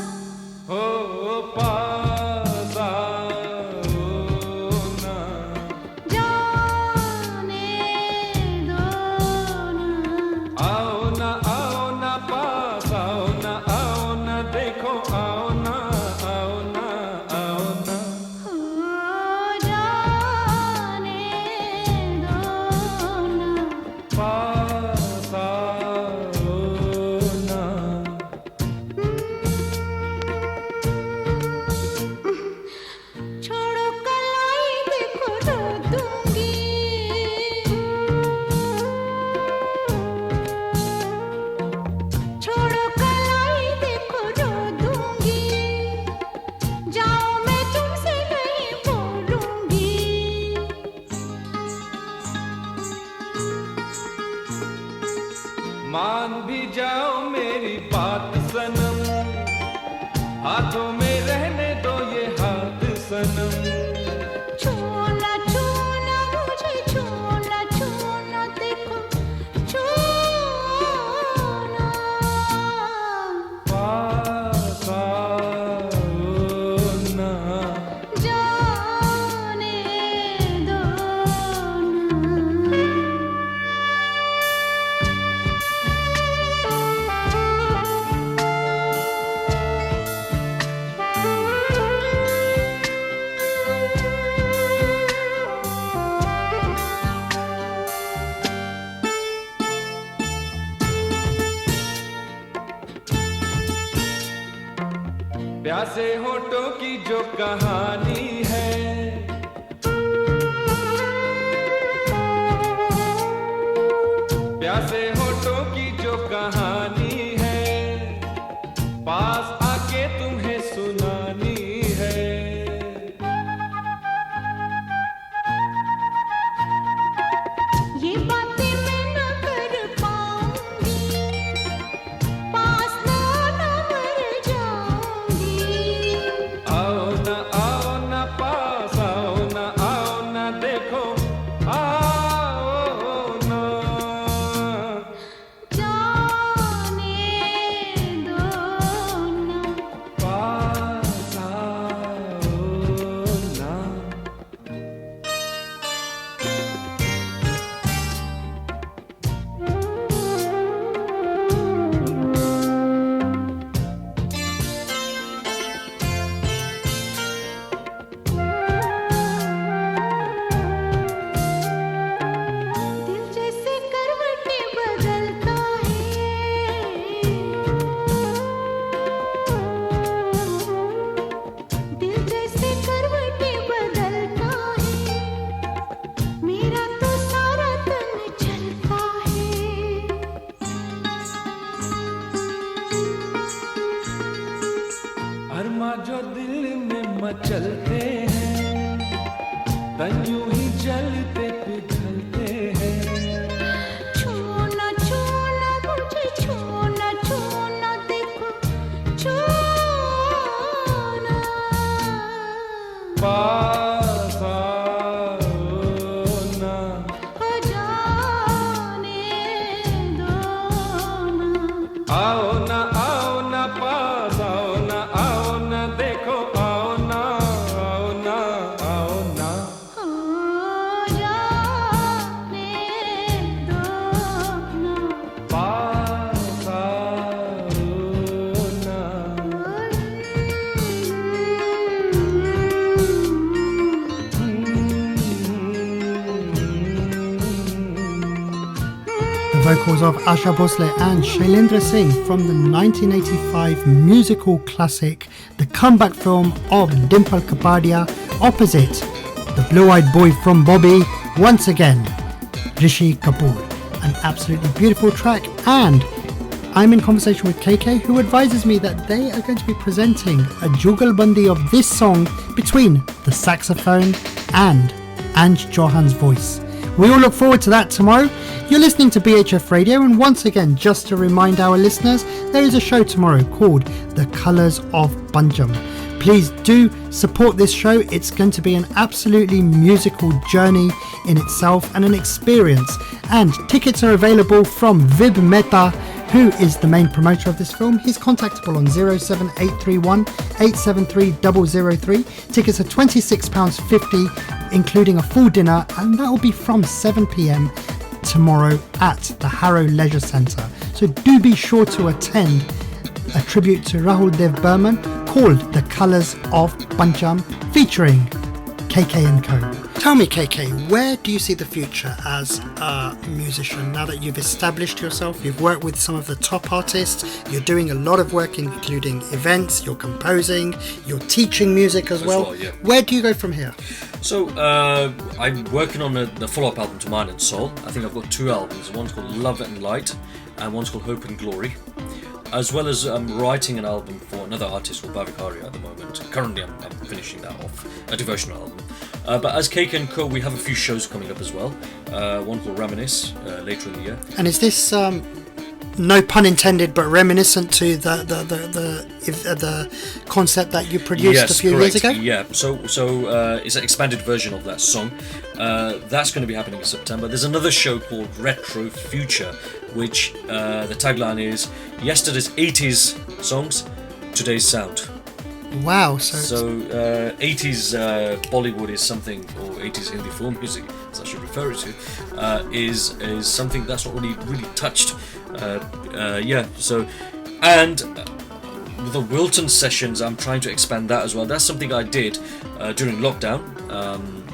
मान भी जाओ मेरी बात सनम, हाथों में रहने दो ये हाथ सनम। छूना छूना मुझे छूना छूना देखो छूना पास आओ ना, जाने दो ना। प्यासे होठों की जो कहानी है, प्यासे होठों की जो कहानी है, पास आके तुम्हें सुनानी है। ये बातें मैं न कर पाऊंगी, पास ना ना मर जाऊंगी। आओ ना पास आओ ना देखो आओ ना, जाने दो ना। पास आओ ना। दिल जैसे करवटें बदलता है, दिल जैसे करवटें बदलता है, मेरा तो सारा तन चलता है। अरमा जो दिल में मचलते हैं, तन यूं ही जलते पिघलते हैं। छूना छूना मुझे छूना छूना देखो छूना पास आओ ना, हो जाने दो ना। आओ ना पास आओ ना देखो आओ ना आओ ना। हो जाने दो ना। पास आओ ना। The vocals of Asha Bhosle and Shailendra Singh from the 1985 musical classic, the comeback film of Dimple Kapadia, opposite the blue-eyed boy from Bobby, once again, Rishi Kapoor. An absolutely beautiful track, and I'm in conversation with Kaykay, who advises me that they are going to be presenting a jugalbandi of this song between the saxophone and Kaykay Chauhan's voice. We all look forward to that tomorrow. You're listening to BHF Radio, and once again, just to remind our listeners, there is a show tomorrow called The Colours of Banjam. Please do support this show. It's going to be an absolutely musical journey in itself and an experience. And tickets are available from Vib Mehta, who is the main promoter of this film. He's contactable on 07831 873 003. Tickets are £26.50, including a full dinner, and that will be from 7 p.m. tomorrow at the Harrow Leisure Centre. So do be sure to attend a tribute to Rahul Dev Burman called The Colours of Banjam, featuring KK & Co. Tell me, KK, where do you see the future as a musician now that you've established yourself? You've worked with some of the top artists, you're doing a lot of work including events, you're composing, you're teaching music as well. Yeah. Where do you go from here? So, I'm working on the follow-up album to Mind and Soul. I think I've got two albums. One's called Love and Light, and one's called Hope and Glory. As well as writing an album for another artist called Bhavikaria at the moment. Currently, I'm finishing that off, a devotional album. But as Kaykay & Co, we have a few shows coming up as well. One called Reminisce later in the year. And is this no pun intended, but reminiscent to the concept that you produced a few years ago. Yeah, so it's an expanded version of that song. That's going to be happening in September. There's another show called Retro Future, which the tagline is yesterday's 80s songs, today's sound. Wow! So 80s Bollywood is something, or 80s Hindi film music, as I should refer it to, is something that's not really touched. So and with the Wilton sessions, I'm trying to expand that as well. That's something I did during lockdown.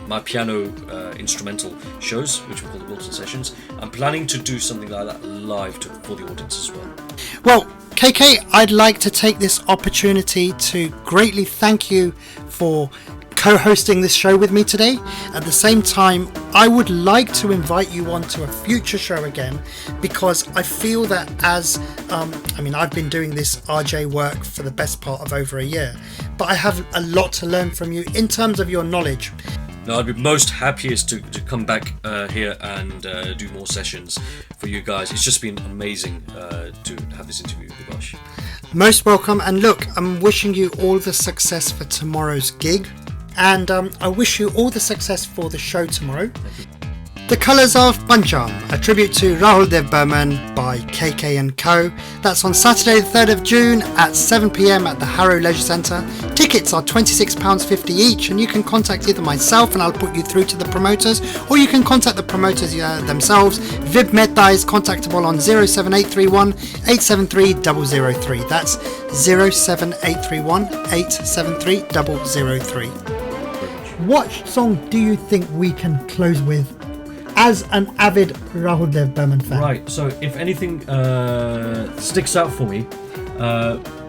My piano instrumental shows, which we call the Wilton sessions. I'm planning to do something like that live for the audience as well. Well, KK, I'd like to take this opportunity to greatly thank you for co-hosting this show with me today. At the same time, I would like to invite you on to a future show again, because I feel that as I've been doing this RJ work for the best part of over a year, but I have a lot to learn from you in terms of your knowledge. No, I'd be most happiest to come back here and do more sessions for you guys. It's just been amazing to have this interview with Vivash. Most welcome, and look, I'm wishing you all the success for tomorrow's gig, and I wish you all the success for the show tomorrow. The Colours of Punjab, a tribute to Rahul Dev Burman by KK & Co. That's on Saturday the 3rd of June at 7 p.m. at the Harrow Leisure Centre. Tickets are £26.50 each, and you can contact either myself and I'll put you through to the promoters, or you can contact the promoters themselves. Vib Mehta is contactable on 07831 873 003. That's 07831 873 003. What song do you think we can close with as an avid Rahul Dev Burman fan? Right, so if anything sticks out for me,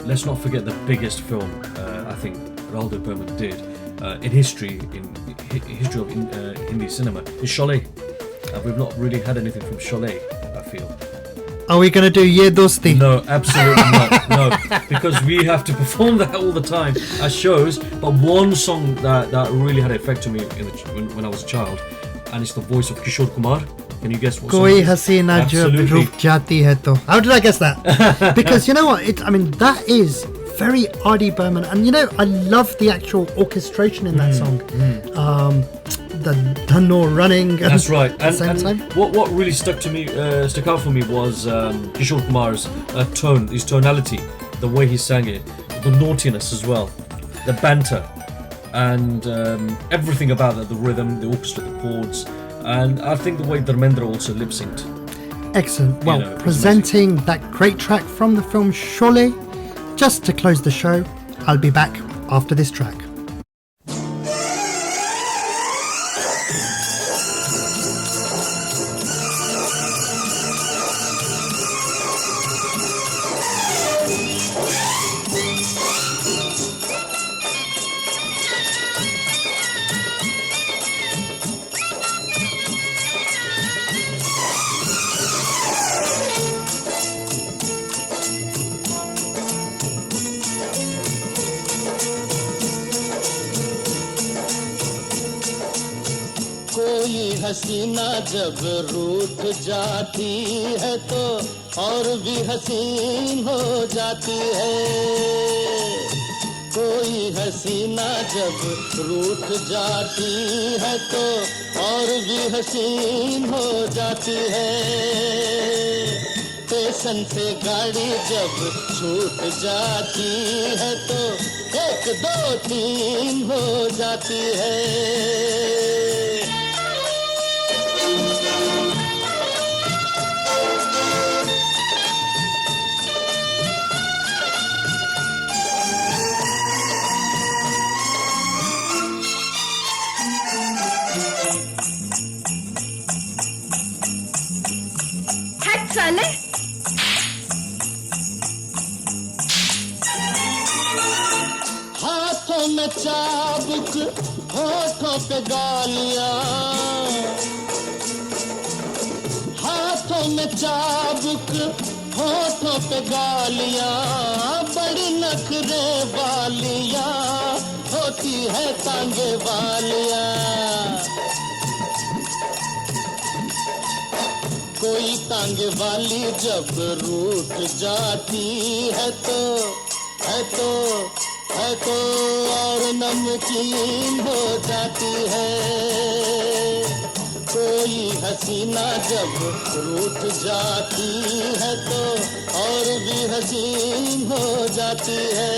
let's not forget the biggest film I think Rahul Dev Burman did in history of Hindi cinema is Sholay. We've not really had anything from Sholay, I feel. Are we going to do Ye Dosti? No, absolutely not. No, because we have to perform that all the time at shows. But one song that really had an effect on me when I was a child, and it's the voice of Kishore Kumar. Can you guess what song? Koi hasina jab rup jati hai to. How did I guess that? Because you know what? That is very R.D. Burman, and I love the actual orchestration in that song. The Dhanno running. That's right. At the same time. What really stuck out for me was Kishore Kumar's tone, his tonality, the way he sang it, the naughtiness as well, the banter, and everything about that, the rhythm, the orchestra, the chords, and I think the way Dharmendra also lip synced. Excellent. Well, presenting that great track from the film Sholay. Just to close the show, I'll be back after this track. हसीना जब रूठ जाती है तो और भी हसीन हो जाती है कोई हसीना जब रूठ जाती है तो और भी हसीन हो जाती है स्टेशन से गाड़ी जब छूट जाती है तो 1 2 3 हो जाती है साले हाथों में चाबुक होठों पे गालियां हाथों में चाबुक होठों पे गालियां बड़ी नखरे वालियां होती है तांगे वालियां कोई टांगे वाली जब रूठ जाती है तो और नमकीन हो जाती है कोई हसीना जब रूठ जाती है तो और भी हसीन हो जाती है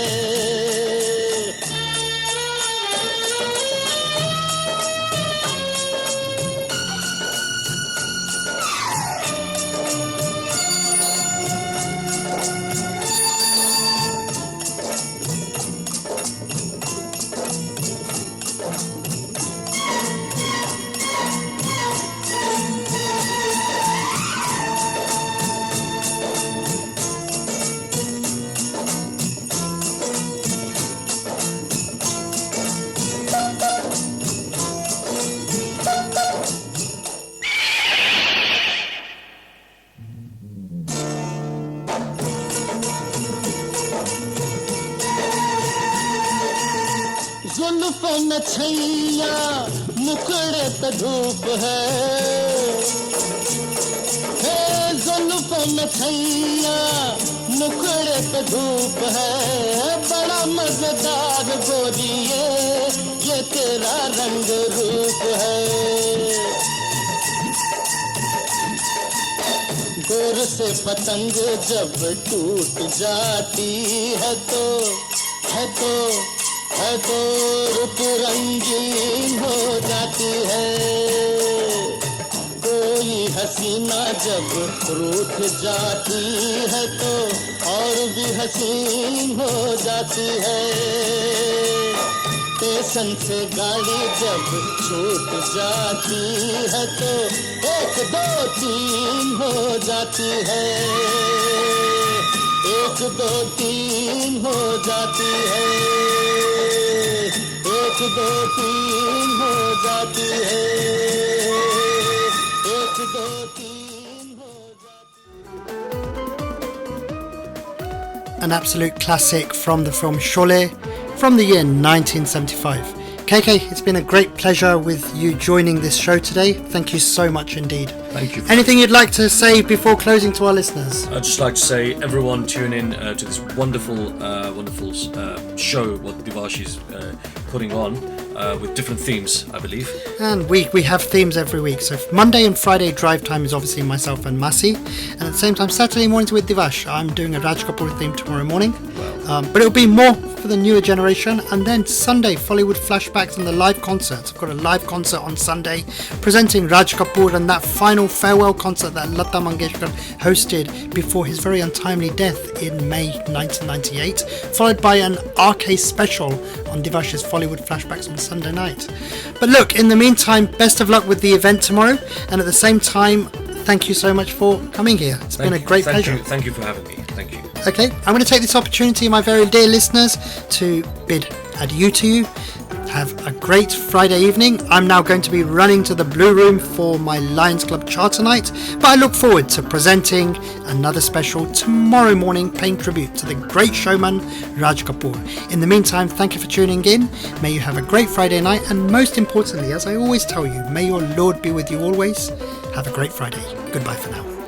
जुल्फ में छैया मुखड़े पे धूप है जुल्फ में छैया मुखड़े पे धूप है बड़ा मजेदार गोरी ये तेरा रंग रूप है गोर से पतंग जब टूट जाती है तो रुत रंगीन हो जाती है कोई हसीना जब रूठ जाती है तो और भी हसीन हो जाती है स्टेशन से गाड़ी जब छूट जाती है तो 1 2 3 हो जाती है 1 2 3 हो जाती है 1 2 3 हो जाती है 1 2 3 हो जाती An absolute classic from the film Sholay from the year 1975. Kaykay, it's been a great pleasure with you joining this show today. Thank you so much indeed. Thank you. Anything you'd like to say before closing to our listeners? I'd just like to say, everyone tune in to this wonderful show what Divash is putting on with different themes, I believe. And we have themes every week. So Monday and Friday drive time is obviously myself and Masi. And at the same time, Saturday mornings with Divash. I'm doing a Raj Kapoor theme tomorrow morning. But it'll be more for the newer generation. And then Sunday, Bollywood flashbacks and the live concerts. I've got a live concert on Sunday presenting Raj Kapoor and that final farewell concert that Lata Mangeshkar hosted before his very untimely death in May 1998, followed by an RK special on Divash's Bollywood flashbacks on Sunday night. But look, in the meantime, best of luck with the event tomorrow, and at the same time, thank you so much for coming here. It's been a great pleasure. Thank you for having me. Thank you. Okay, I'm going to take this opportunity, my very dear listeners, to bid adieu to you. Have a great Friday evening. I'm now going to be running to the Blue Room for my Lions Club Charter Night, but I look forward to presenting another special tomorrow morning, paying tribute to the great showman Raj Kapoor. In the meantime, thank you for tuning in. May you have a great Friday night, and most importantly, as I always tell you, may your Lord be with you always. Have a great Friday. Goodbye for now.